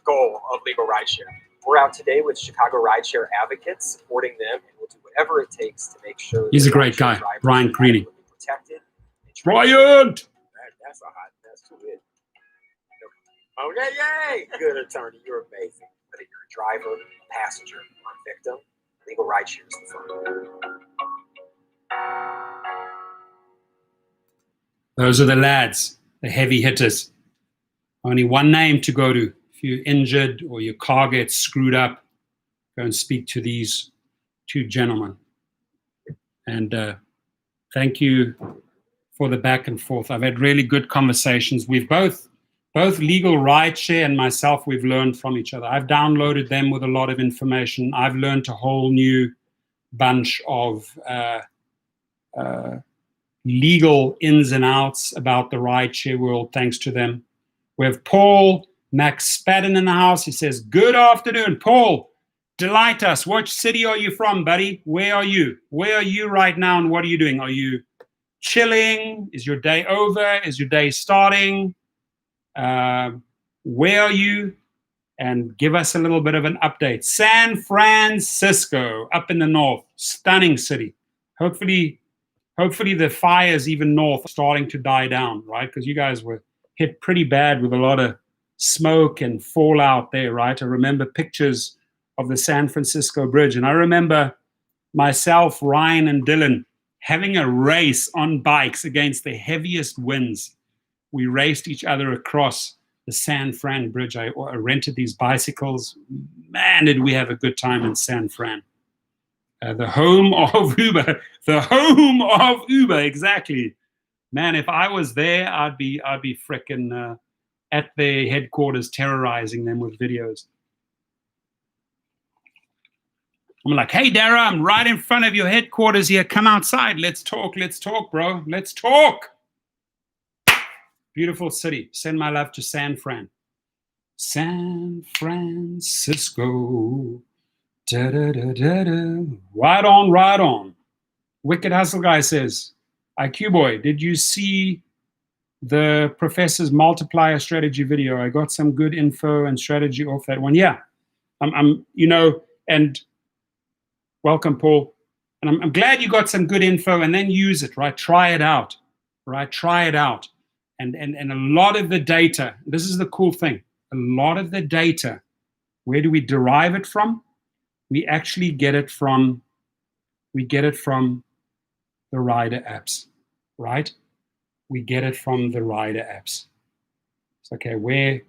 goal of legal rideshare. We're out today with Chicago rideshare advocates, supporting them, and we'll do whatever it takes to make sure. He's a great guy, Brian Greeny. Protected. Brian! That's too good. Oh, yay! Good attorney, you're amazing. Whether you're a driver, a passenger, or a victim, legal rideshare is the firm. Those are the lads, the heavy hitters. Only one name to go to. If you're injured or your car gets screwed up, go and speak to these two gentlemen. And thank you for the back and forth. I've had really good conversations. We've both Legal Rideshare and myself, we've learned from each other. I've downloaded them with a lot of information. I've learned a whole new bunch of legal ins and outs about the rideshare world, thanks to them. We have Paul McSpadden in the house. He says, good afternoon, Paul. Delight us. Which city are you from, buddy? Where are you? Where are you right now, and what are you doing? Are you chilling? Is your day over? Is your day starting? Where are you? And give us a little bit of an update. San Francisco, up in the north. Stunning city. Hopefully the fires even north are starting to die down, right? Because you guys were hit pretty bad with a lot of smoke and fallout there, right? I remember pictures of the San Francisco Bridge. And I remember myself, Ryan, and Dylan having a race on bikes against the heaviest winds. We raced each other across the San Fran Bridge. I rented these bicycles. Man, did we have a good time in San Fran. The home of Uber. The home of Uber, exactly. Man, if I was there, I'd be frickin' at their headquarters terrorizing them with videos. I'm like, hey, Dara, I'm right in front of your headquarters here. Come outside. Let's talk, bro. Let's talk. Beautiful city. Send my love to San Fran. San Francisco. Da, da, da, da, da. Right on. Wicked Hustle Guy says, IQ Boy, did you see the professor's multiplier strategy video? I got some good info and strategy off that one. Yeah, and welcome, Paul. And I'm glad you got some good info, and then use it, right? Try it out, right? Try it out. And a lot of the data, this is the cool thing, a lot of the data, where do we derive it from? We actually get it from the rider apps, right? We get it from the rider apps. It's okay, where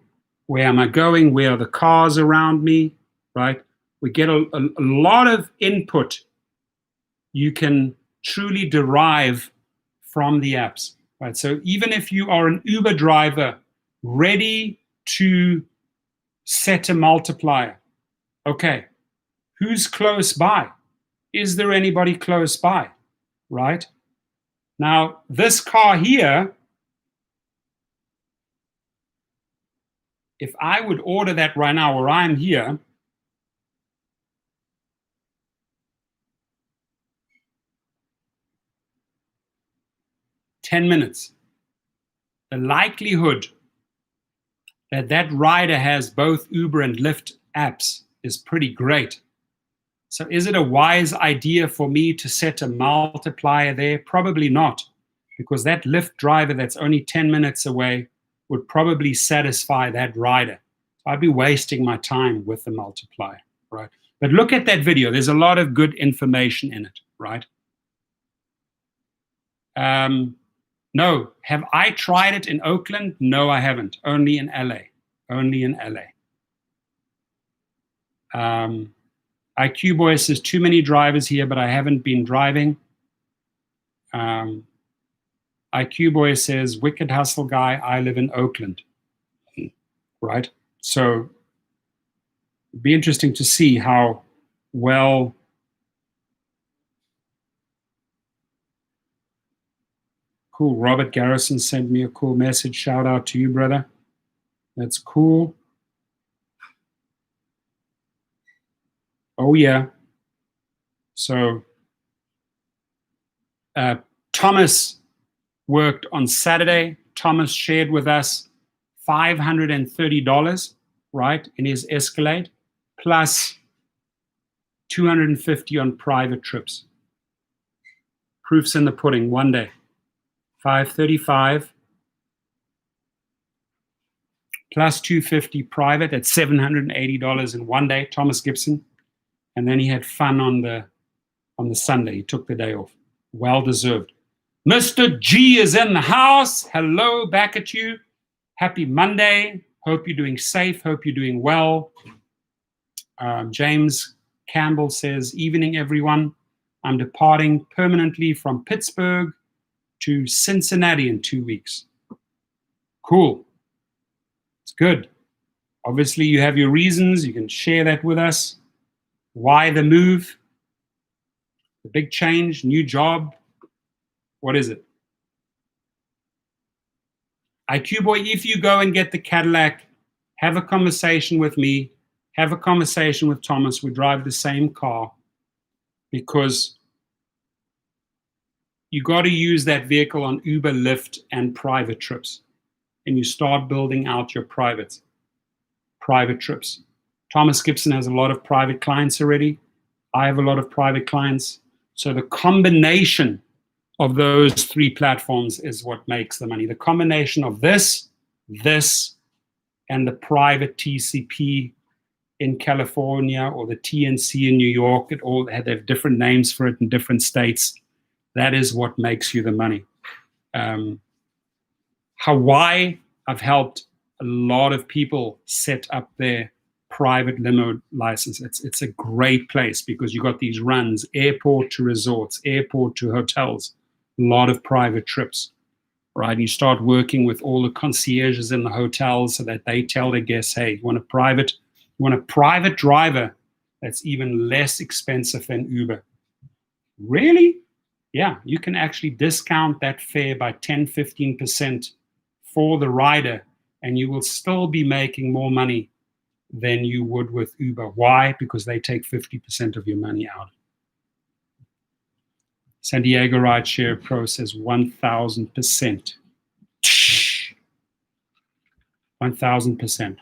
am I going? Where are the cars around me, right? We get a lot of input you can truly derive from the apps, right? So even if you are an Uber driver ready to set a multiplier, okay, who's close by? Is there anybody close by, right? Now, this car here, if I would order that right now where I'm here, $10 minutes. The likelihood that rider has both Uber and Lyft apps is pretty great. So is it a wise idea for me to set a multiplier there? Probably not, because that Lyft driver that's only 10 minutes away would probably satisfy that rider. I'd be wasting my time with the multiplier, right? But look at that video. There's a lot of good information in it, right? No. Have I tried it in Oakland? No, I haven't. Only in LA. Only in LA. IQ Boy says, too many drivers here, but I haven't been driving. IQ Boy says, Wicked Hustle Guy, I live in Oakland. right? So it'd be interesting to see how well cool. Robert Garrison sent me a cool message. Shout out to you, brother. That's cool. Oh, yeah. So Thomas worked on Saturday. Thomas shared with us $530, right, in his Escalade, plus $250 on private trips. Proof's in the pudding. One day, 535 plus 250 private at $780 in one day. Thomas Gibson, and then he had fun on the Sunday. He took the day off. Well deserved. Mr. G is in the house. Hello, back at you. Happy Monday. Hope you're doing safe. Hope you're doing well. James Campbell says, evening, everyone. I'm departing permanently from Pittsburgh to Cincinnati in 2 weeks. Cool. It's good. Obviously, you have your reasons. You can share that with us. Why the move? The big change, new job. What is it? IQ boy, if you go and get the Cadillac, have a conversation with me, have a conversation with Thomas. We drive the same car, because you got to use that vehicle on Uber, Lyft, and private trips. And you start building out your private trips. Thomas Gibson has a lot of private clients already. I have a lot of private clients. So the combination of those three platforms is what makes the money. The combination of this, and the private TCP in California, or the TNC in New York, they have different names for it in different states. That is what makes you the money. Hawaii, I've helped a lot of people set up their private limo license. It's a great place, because you got these runs, airport to resorts, airport to hotels, a lot of private trips, right? And you start working with all the concierges in the hotels so that they tell their guests, hey, you want a private driver that's even less expensive than Uber. Really? Yeah, you can actually discount that fare by 10, 15% for the rider, and you will still be making more money than you would with Uber. Why? Because they take 50% of your money out. San Diego Rideshare Pro says 1,000%. 1,000%.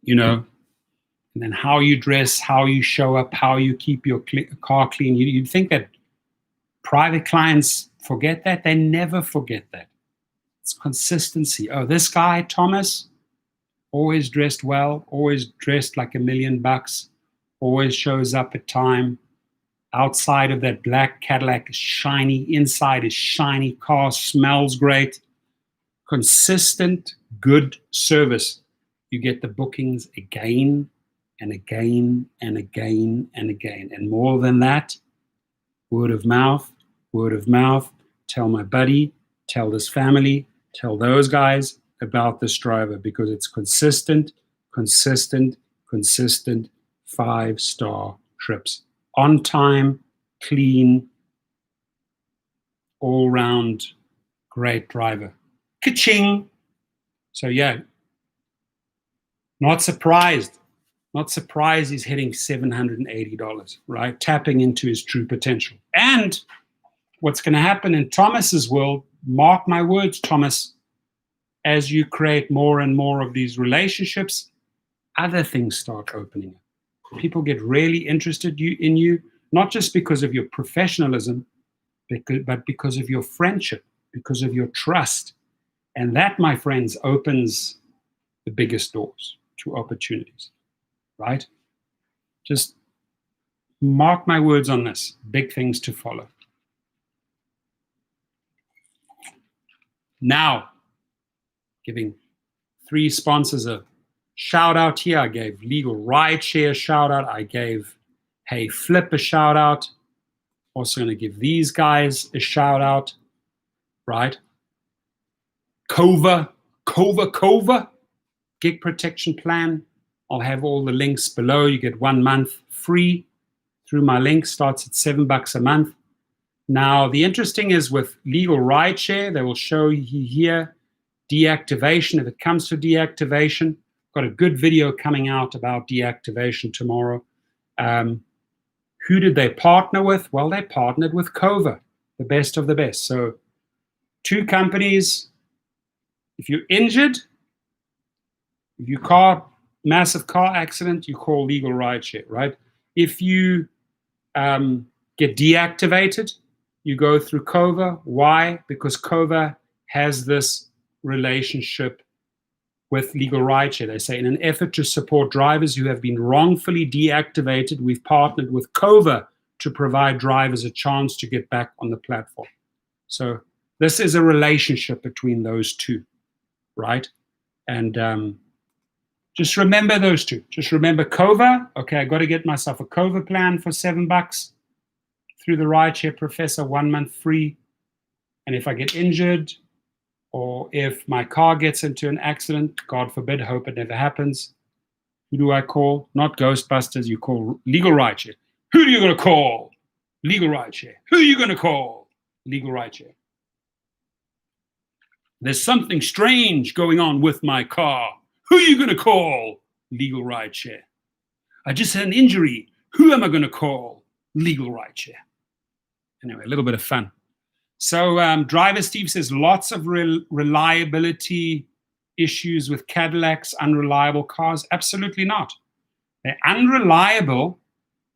You know, and then how you dress, how you show up, how you keep your car clean. You'd think that private clients forget that. They never forget that. It's consistency. Oh, this guy, Thomas, always dressed well, always dressed like $1 million, always shows up at time. Outside of that black Cadillac is shiny, inside is shiny, car smells great. Consistent, good service. You get the bookings again and again and again and again. And more than that, word of mouth, tell my buddy, tell this family, tell those guys about this driver, because it's consistent, 5-star trips. On time, clean, all round, great driver. Ka-ching! So yeah, not surprised he's hitting $780, right? Tapping into his true potential. And what's going to happen in Thomas's world, mark my words, Thomas, as you create more and more of these relationships, other things start opening up. People get really interested in you, not just because of your professionalism, but because of your friendship, because of your trust. And that, my friends, opens the biggest doors to opportunities, right? Just mark my words on this. Big things to follow. Now, giving 3 sponsors a shout out here. I gave Legal Rideshare a shout out. I gave Hey Flip a shout out. Also going to give these guys a shout out, right? Cova gig protection plan. I'll have all the links below. You get 1 month free through my link. Starts at $7 a month. Now, the interesting is with legal rideshare, they will show you here deactivation. If it comes to deactivation, got a good video coming out about deactivation tomorrow. Who did they partner with? Well, they partnered with Cova, the best of the best. So 2 companies. If you're injured, if you massive car accident, you call legal rideshare, right? If you get deactivated, you go through Cova. Why? Because Cova has this relationship with legal rideshare. They say, in an effort to support drivers who have been wrongfully deactivated, we've partnered with Cova to provide drivers a chance to get back on the platform. So this is a relationship between those two, right? And just remember those two. Just remember Cova. Okay, I got to get myself a Cova plan for $7 through the Rideshare Professor, 1 month free. And if I get injured, or if my car gets into an accident, God forbid, hope it never happens, who do I call? Not Ghostbusters, you call legal rideshare. Who are you going to call? Legal rideshare. Who are you going to call? Legal rideshare. There's something strange going on with my car. Who are you going to call? Legal rideshare. I just had an injury. Who am I going to call? Legal rideshare. Anyway, a little bit of fun. So Driver Steve says lots of reliability issues with Cadillacs, unreliable cars. Absolutely not. They're unreliable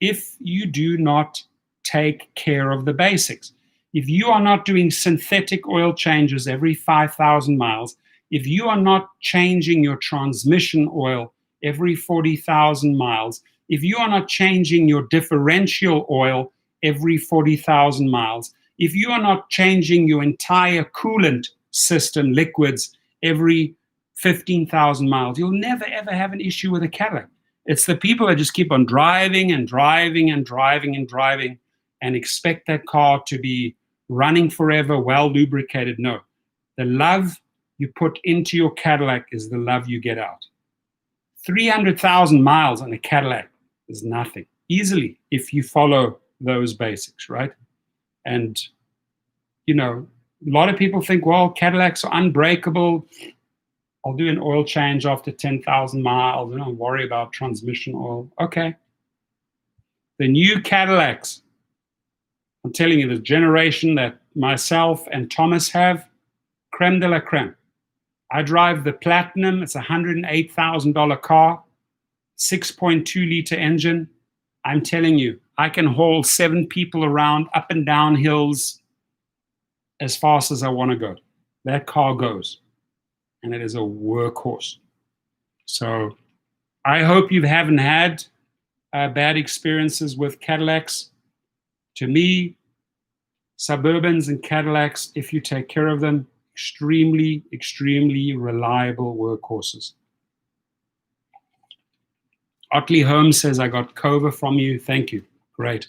if you do not take care of the basics. If you are not doing synthetic oil changes every 5,000 miles, if you are not changing your transmission oil every 40,000 miles, if you are not changing your differential oil every 40,000 miles, if you are not changing your entire coolant system, liquids, every 15,000 miles, you'll never, ever have an issue with a Cadillac. It's the people that just keep on driving and driving and driving and driving and expect that car to be running forever, well lubricated. No. The love you put into your Cadillac is the love you get out. 300,000 miles on a Cadillac is nothing. Easily, if you follow those basics, right? And, you know, a lot of people think, well, Cadillacs are unbreakable. I'll do an oil change after 10,000 miles. I don't worry about transmission oil. Okay. The new Cadillacs, I'm telling you, the generation that myself and Thomas have, creme de la creme. I drive the Platinum. It's a $108,000 car, 6.2 liter engine. I'm telling you, I can haul 7 people around up and down hills as fast as I want to go. That car goes, and it is a workhorse. So I hope you haven't had bad experiences with Cadillacs. To me, Suburbans and Cadillacs, if you take care of them, extremely, extremely reliable workhorses. Otley Holmes says, I got Cova from you. Thank you. Great.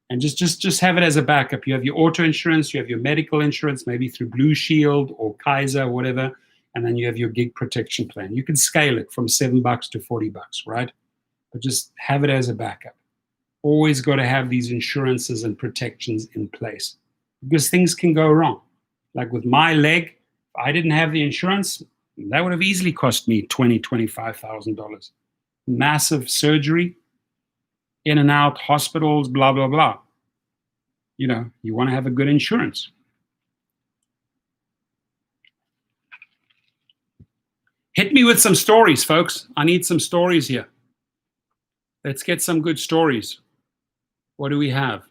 And just have it as a backup. You have your auto insurance, you have your medical insurance, maybe through Blue Shield or Kaiser or whatever, and then you have your gig protection plan. You can scale it from $7 to $40, right? But just have it as a backup. Always got to have these insurances and protections in place because things can go wrong. Like with my leg, if I didn't have the insurance, that would have easily cost me $20,000, $25,000. Massive surgery, in and out, hospitals, blah, blah, blah. You know, you want to have a good insurance. Hit me with some stories, folks. I need some stories here. Let's get some good stories. What do we have?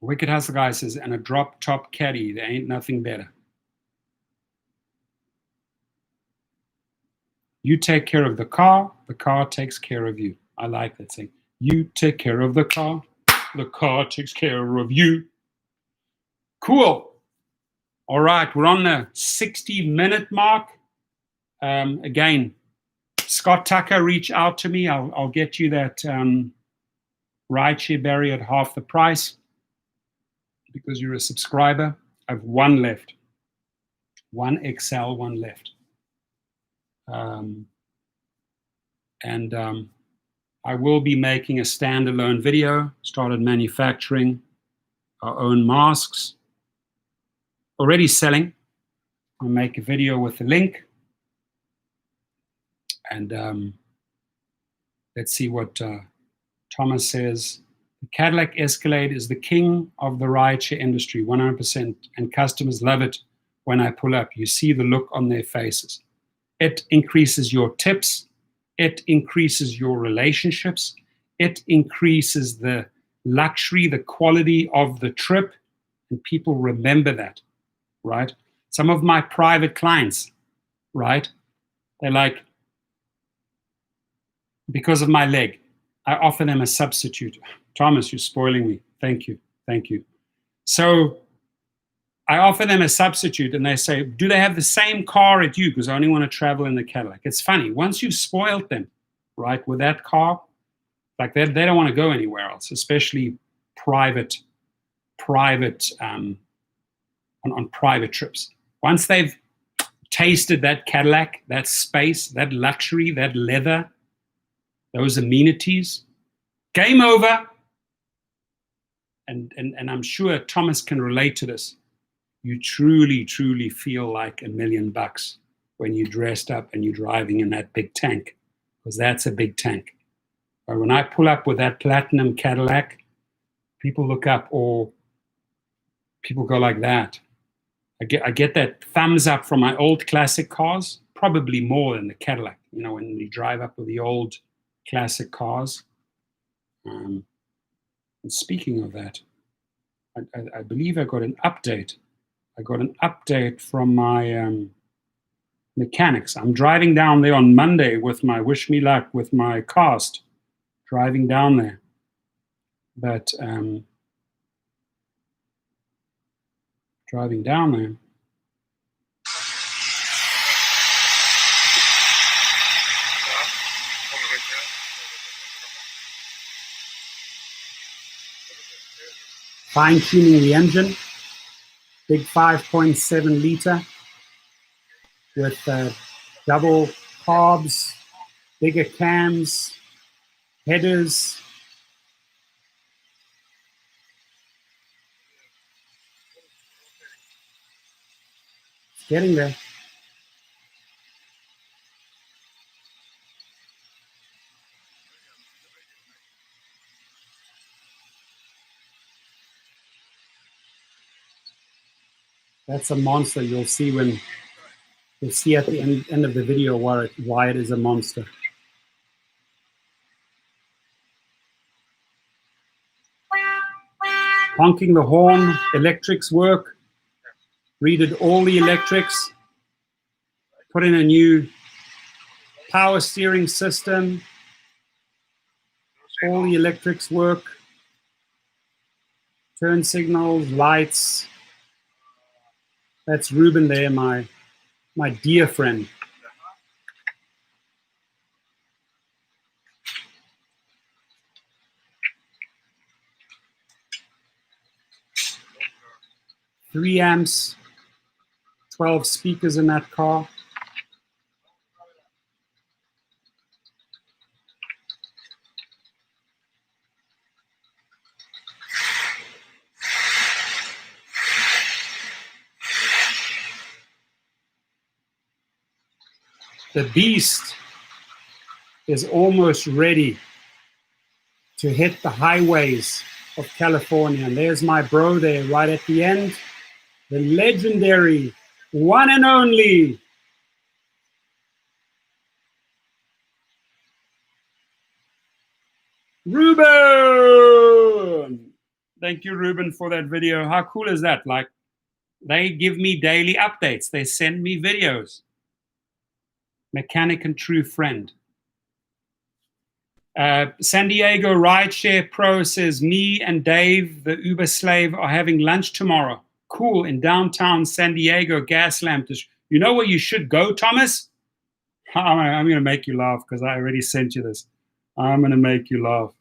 Wicked Hustle Guy says, and a drop top caddy, there ain't nothing better. You take care of the car takes care of you. I like that saying. You take care of the car takes care of you. Cool. All right, we're on the 60-minute mark. Again, Scott Tucker, reach out to me. I'll get you that rideshare berry at half the price because you're a subscriber. I have one left. One XL, one left. I will be making a standalone video. Started manufacturing our own masks. Already selling. I'll make a video with the link. And let's see what Thomas says. The Cadillac Escalade is the king of the rideshare industry, 100%, and customers love it when I pull up. You see the look on their faces. It increases your tips. It increases your relationships. It increases the luxury, the quality of the trip, and people remember that, right? Some of my private clients, right, they're like, because of my leg, I offer them a substitute. Thomas, you're spoiling me. Thank you. Thank you. So I offer them a substitute and they say, do they have the same car at you? Because I only want to travel in the Cadillac. It's funny. Once you've spoiled them, right, with that car, like they don't want to go anywhere else, especially private on private trips. Once they've tasted that Cadillac, that space, that luxury, that leather, those amenities, game over. And I'm sure Thomas can relate to this. You truly, truly feel like $1 million when you're dressed up and you're driving in that big tank, because that's a big tank. But when I pull up with that platinum Cadillac, people look up or people go like that. I get that thumbs up from my old classic cars, probably more than the Cadillac. You know, when you drive up with the old classic cars. And speaking of that, I believe I got an update. I got an update from my mechanics. I'm driving down there on Monday with my wish me luck with my cast, driving down there. But driving down there. Fine-tuning the engine, big 5.7 liter with double carbs, bigger cams, headers. It's getting there. That's a monster. You'll see at the end of the video why it is a monster. Honking the horn, electrics work. Redid all the electrics. Put in a new power steering system. All the electrics work. Turn signals, lights. That's Ruben there, my dear friend. Three amps, 12 speakers in that car. The beast is almost ready to hit the highways of California. And there's my bro there right at the end. The legendary one and only Ruben. Thank you, Ruben, for that video. How cool is that? Like, they give me daily updates. They send me videos. Mechanic and true friend. San Diego Rideshare Pro says, me and Dave, the Uber slave, are having lunch tomorrow. Cool, in downtown San Diego, gas lamp. You know where you should go, Thomas? I'm going to make you laugh because I already sent you this. I'm going to make you laugh.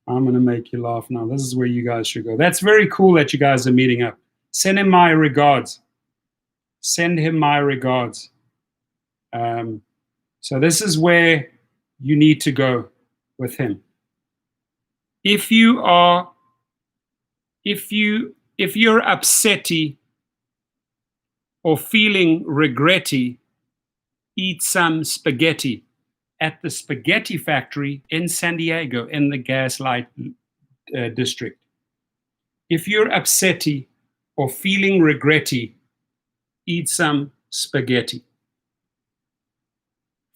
I'm going to make you laugh now. This is where you guys should go. That's very cool that you guys are meeting up. Send him my regards. Send him my regards. So this is where you need to go with him. If you're upsetty or feeling regretty, eat some spaghetti at the spaghetti factory in San Diego in the Gaslight district. If you're upsetty or feeling regretty, eat some spaghetti.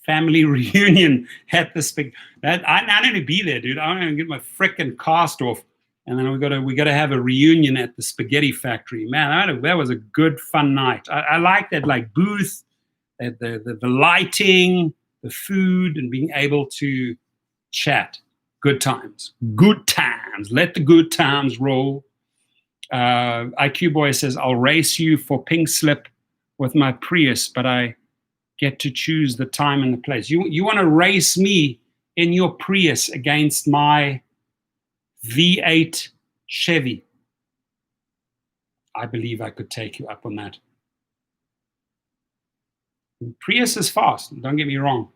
Family reunion at the spaghetti. I need to be there, dude. I'm gonna get my frickin' cast off, and then we gotta have a reunion at the spaghetti factory. Man, that was a good fun night. I like that, like booth, the lighting, the food, and being able to chat. Good times. Good times. Let the good times roll. IQ Boy says, I'll race you for pink slip with my Prius, but I get to choose the time and the place. You want to race me in your Prius against my V8 Chevy? I believe I could take you up on that. Prius is fast, don't get me wrong.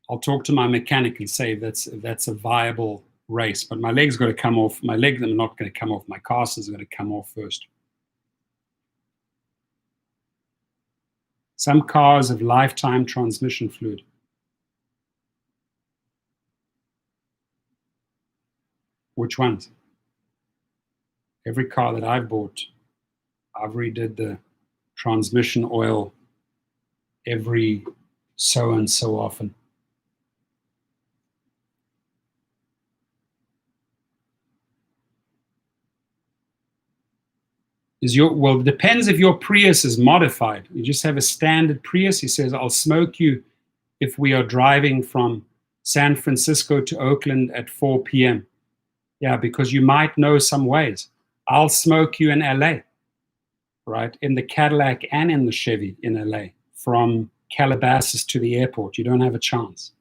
I'll talk to my mechanic and say that's a viable race, but my leg's got to come off. My legs are not going to come off. My casters are going to come off first. Some cars have lifetime transmission fluid. Which ones? Every car that I've bought, I've redid the transmission oil every so and so often. Well, it depends if your Prius is modified. You just have a standard Prius. He says, I'll smoke you if we are driving from San Francisco to Oakland at 4 p.m. Yeah, because you might know some ways. I'll smoke you in LA, right? In the Cadillac and in the Chevy in LA, from Calabasas to the airport. You don't have a chance.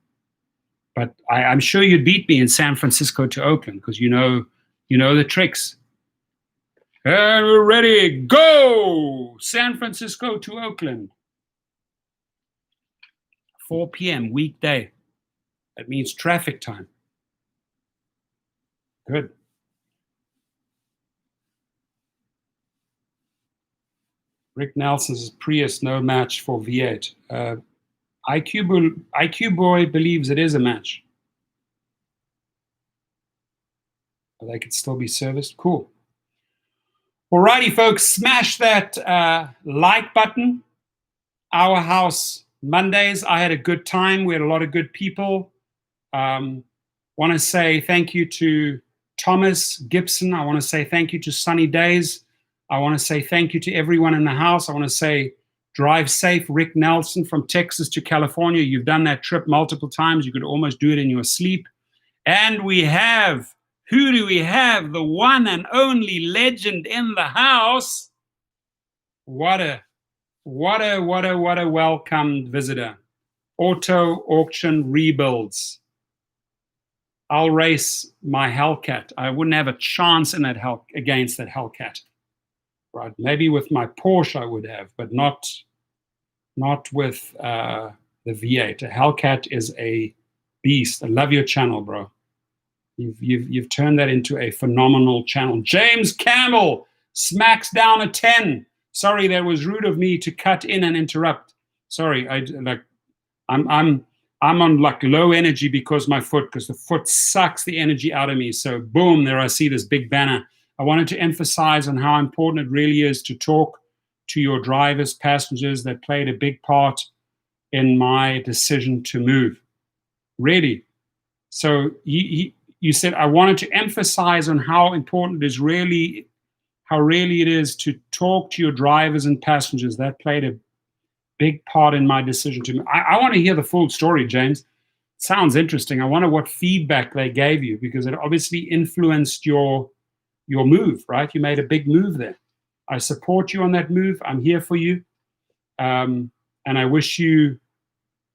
But I'm sure you'd beat me in San Francisco to Oakland because you know the tricks. And we're ready, go! San Francisco to Oakland. 4 p.m. weekday. That means traffic time. Good. Rick Nelson's Prius, no match for V8. IQ Boy believes it is a match. But they could still be serviced. Cool. Alrighty, folks, smash that like button. Our House Mondays. I had a good time. We had a lot of good people. Want to say thank you to Thomas Gibson. I want to say thank you to Sunny Days. I want to say thank you to everyone in the house. I want to say drive safe. Rick Nelson from Texas to California. You've done that trip multiple times. You could almost do it in your sleep. And we have... Who do we have? The one and only legend in the house. What a welcomed visitor. Auto Auction Rebuilds. I'll race my Hellcat. I wouldn't have a chance in that against that Hellcat. Right? Maybe with my Porsche I would have, but not with the V8. A Hellcat is a beast. I love your channel, bro. You've turned that into a phenomenal channel. James Campbell smacks down a 10. Sorry, that was rude of me to cut in and interrupt. Sorry, I'm on like low energy because the foot sucks the energy out of me. So boom, there I see this big banner. I wanted to emphasize on how important it really is to talk to your drivers, passengers that played a big part in my decision to move. Really. So you said I wanted to emphasize on how important it is how it is to talk to your drivers and passengers. That played a big part in my decision to move. I want to hear the full story, James. Sounds interesting. I wonder what feedback they gave you because it obviously influenced your move, right? You made a big move there. I support you on that move. I'm here for you. And I wish you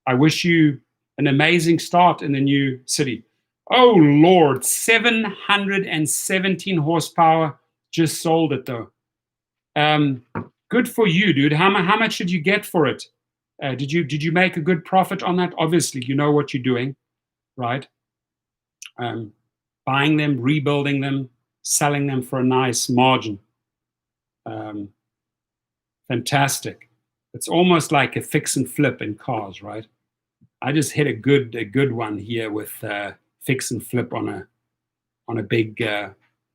an amazing start in the new city. Oh, Lord, 717 horsepower. Just sold it, though. Good for you, dude. How much did you get for it? Did you make a good profit on that? Obviously, you know what you're doing, right? Buying them, rebuilding them, selling them for a nice margin. Fantastic. It's almost like a fix and flip in cars, right? I just hit a good one here with fix and flip on a big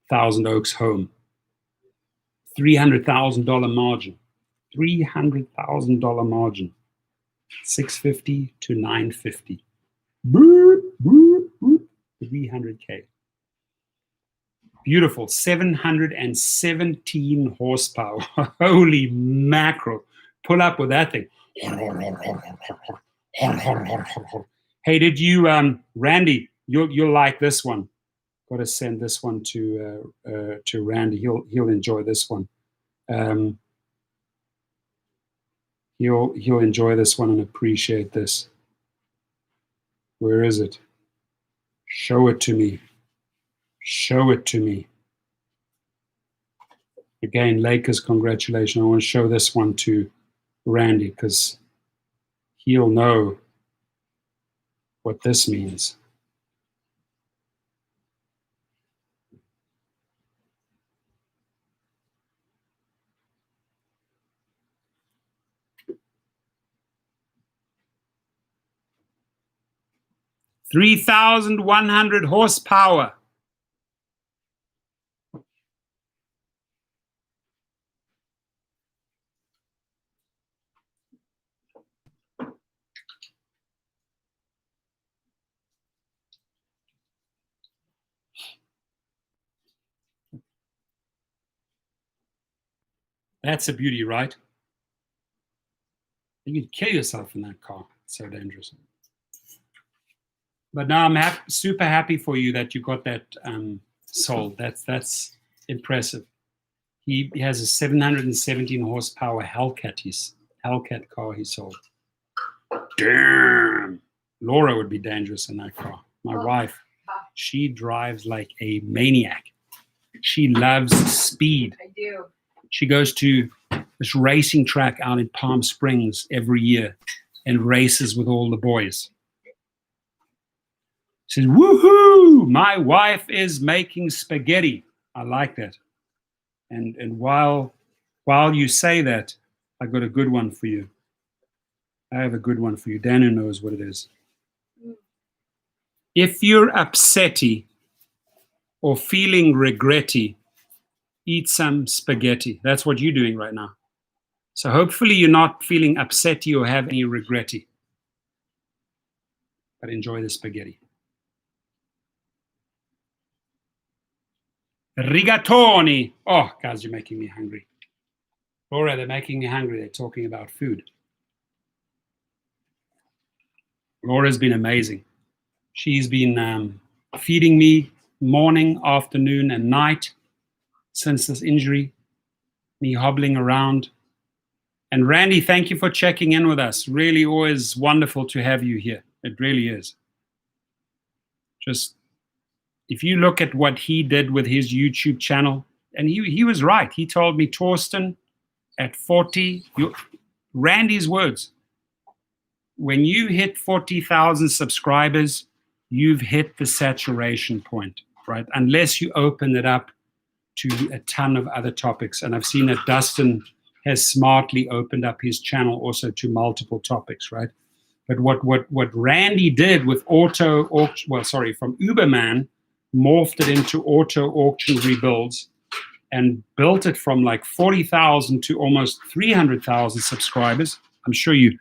Thousand Oaks home. $300,000 margin. $300,000 margin. 650 to 950. Boop, boop, boop. 300K. Beautiful. 717 horsepower. Holy mackerel. Pull up with that thing. Hey, did you, Randy, you'll like this one. Got to send this one to Randy. He'll enjoy this one. He'll enjoy this one and appreciate this. Where is it? Show it to me. Show it to me. Again, Lakers, congratulations. I want to show this one to Randy because he'll know what this means. $3,100 horsepower. That's a beauty, right? You could kill yourself in that car. It's so dangerous. But now I'm super happy for you that you got that sold. That's impressive. He has a 717 horsepower Hellcat car he sold. Damn. Laura would be dangerous in that car. My wife, she drives like a maniac. She loves speed. I do. She goes to this racing track out in Palm Springs every year and races with all the boys. She says, woohoo, my wife is making spaghetti. I like that. And while you say that, I got a good one for you. I have a good one for you. Daniel knows what it is. If you're upsetty or feeling regretty, eat some spaghetti. That's what you're doing right now. So hopefully you're not feeling upsetty or have any regretty. But enjoy the spaghetti. Rigatoni. Oh, guys, you're making me hungry. Laura, they're making me hungry. They're talking about food. Laura's been amazing. She's been feeding me morning, afternoon, and night since this injury, me hobbling around. And Randy, thank you for checking in with us. Really always wonderful to have you here. It really is. Just, if you look at what he did with his YouTube channel, and he was right. He told me, Torsten, at 40, Randy's words, when you hit 40,000 subscribers, you've hit the saturation point, right? Unless you open it up to a ton of other topics. And I've seen that Dustin has smartly opened up his channel also to multiple topics, right? But what Randy did with from Uberman, morphed it into auto auction rebuilds and built it from like 40,000 to almost 300,000 subscribers. I'm sure you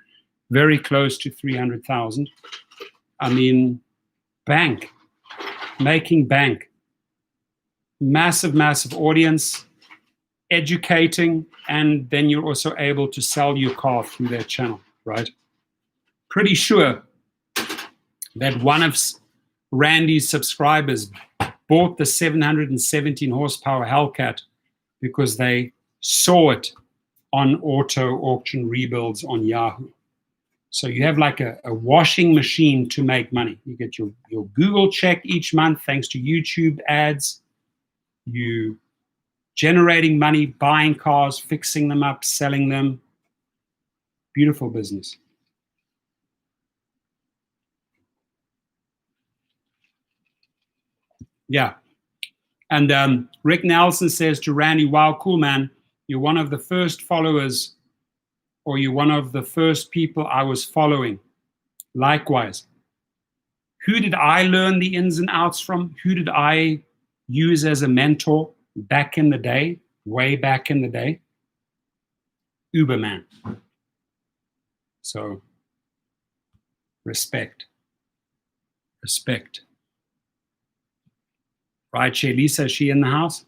very close to 300,000. I mean, making bank. Massive audience, educating, and then you're also able to sell your car through their channel, right? Pretty sure that one of Randy's subscribers bought the 717 horsepower Hellcat because they saw it on auto auction rebuilds on Yahoo. So you have like a washing machine to make money. You get your Google check each month thanks to YouTube ads. You generating money, buying cars, fixing them up, selling them. Beautiful business. Yeah. And Rick Nelson says to Randy, wow, cool, man. You're one of the first followers, or you're one of the first people I was following. Likewise. Who did I learn the ins and outs from? Who did I use as a mentor back in the day, way back in the day? Uberman. So, respect. Respect. Right, Lisa, is she in the house?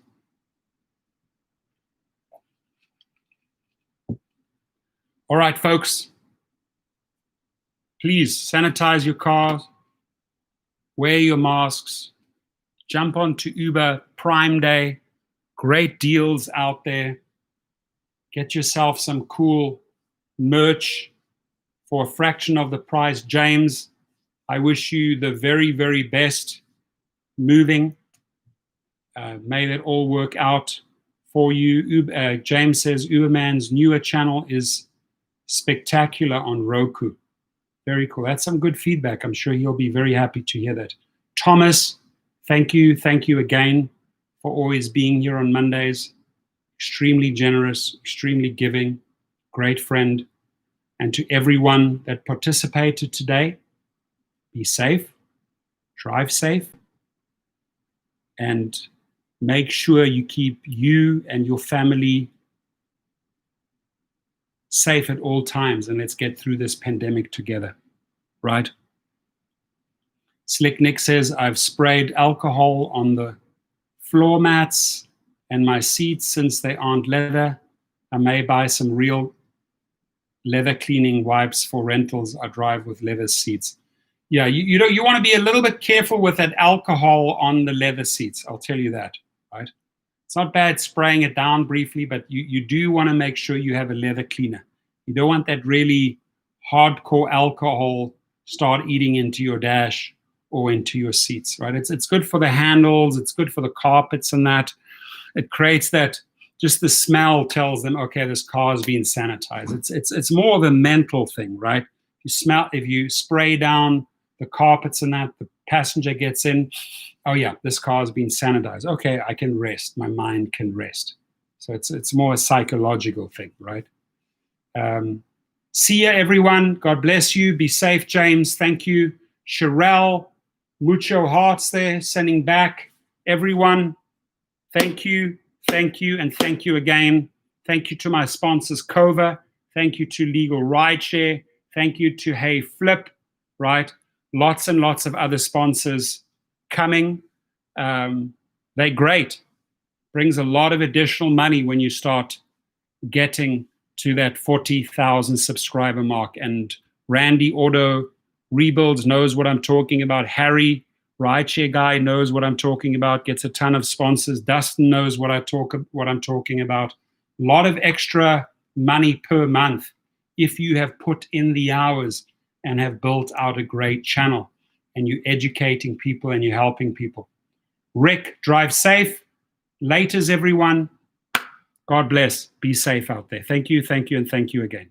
All right, folks. Please sanitize your cars, wear your masks, jump onto Uber Prime Day. Great deals out there. Get yourself some cool merch for a fraction of the price. James, I wish you the very, very best moving. May that all work out for you. James says Uberman's newer channel is spectacular on Roku. Very cool. That's some good feedback. I'm sure he'll be very happy to hear that. Thomas, thank you. Thank you again for always being here on Mondays. Extremely generous, extremely giving, great friend. And to everyone that participated today, be safe, drive safe, and make sure you keep you and your family safe at all times, and let's get through this pandemic together, right? Slick Nick says, I've sprayed alcohol on the floor mats and my seats since they aren't leather. I may buy some real leather cleaning wipes for rentals. I drive with leather seats. Yeah, you want to be a little bit careful with that alcohol on the leather seats. I'll tell you that, right? It's not bad spraying it down briefly, but you do want to make sure you have a leather cleaner. You don't want that really hardcore alcohol start eating into your dash or into your seats, right? It's good for the handles. It's good for the carpets and that. It creates that, just the smell tells them, okay, this car is being sanitized. It's more of a mental thing, right? If you spray down the carpets and that, the passenger gets in, oh yeah, this car has been sanitized. Okay, I can rest. My mind can rest. So it's more a psychological thing, right? See ya, everyone. God bless you. Be safe, James. Thank you. Sherelle, mucho hearts there, sending back. Everyone, thank you, and thank you again. Thank you to my sponsors, Cova. Thank you to Legal Rideshare. Thank you to Hey Flip, right? Lots and lots of other sponsors coming. They're great. Brings a lot of additional money when you start getting to that 40,000 subscriber mark. And Randy Auto Rebuilds knows what I'm talking about. Harry, Rideshare guy, knows what I'm talking about. Gets a ton of sponsors. Dustin knows what I'm talking about. A lot of extra money per month if you have put in the hours and have built out a great channel and you're educating people and you're helping people. Rick, drive safe. Laters, everyone. God bless. Be safe out there. Thank you, and thank you again.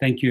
Thank you, everyone.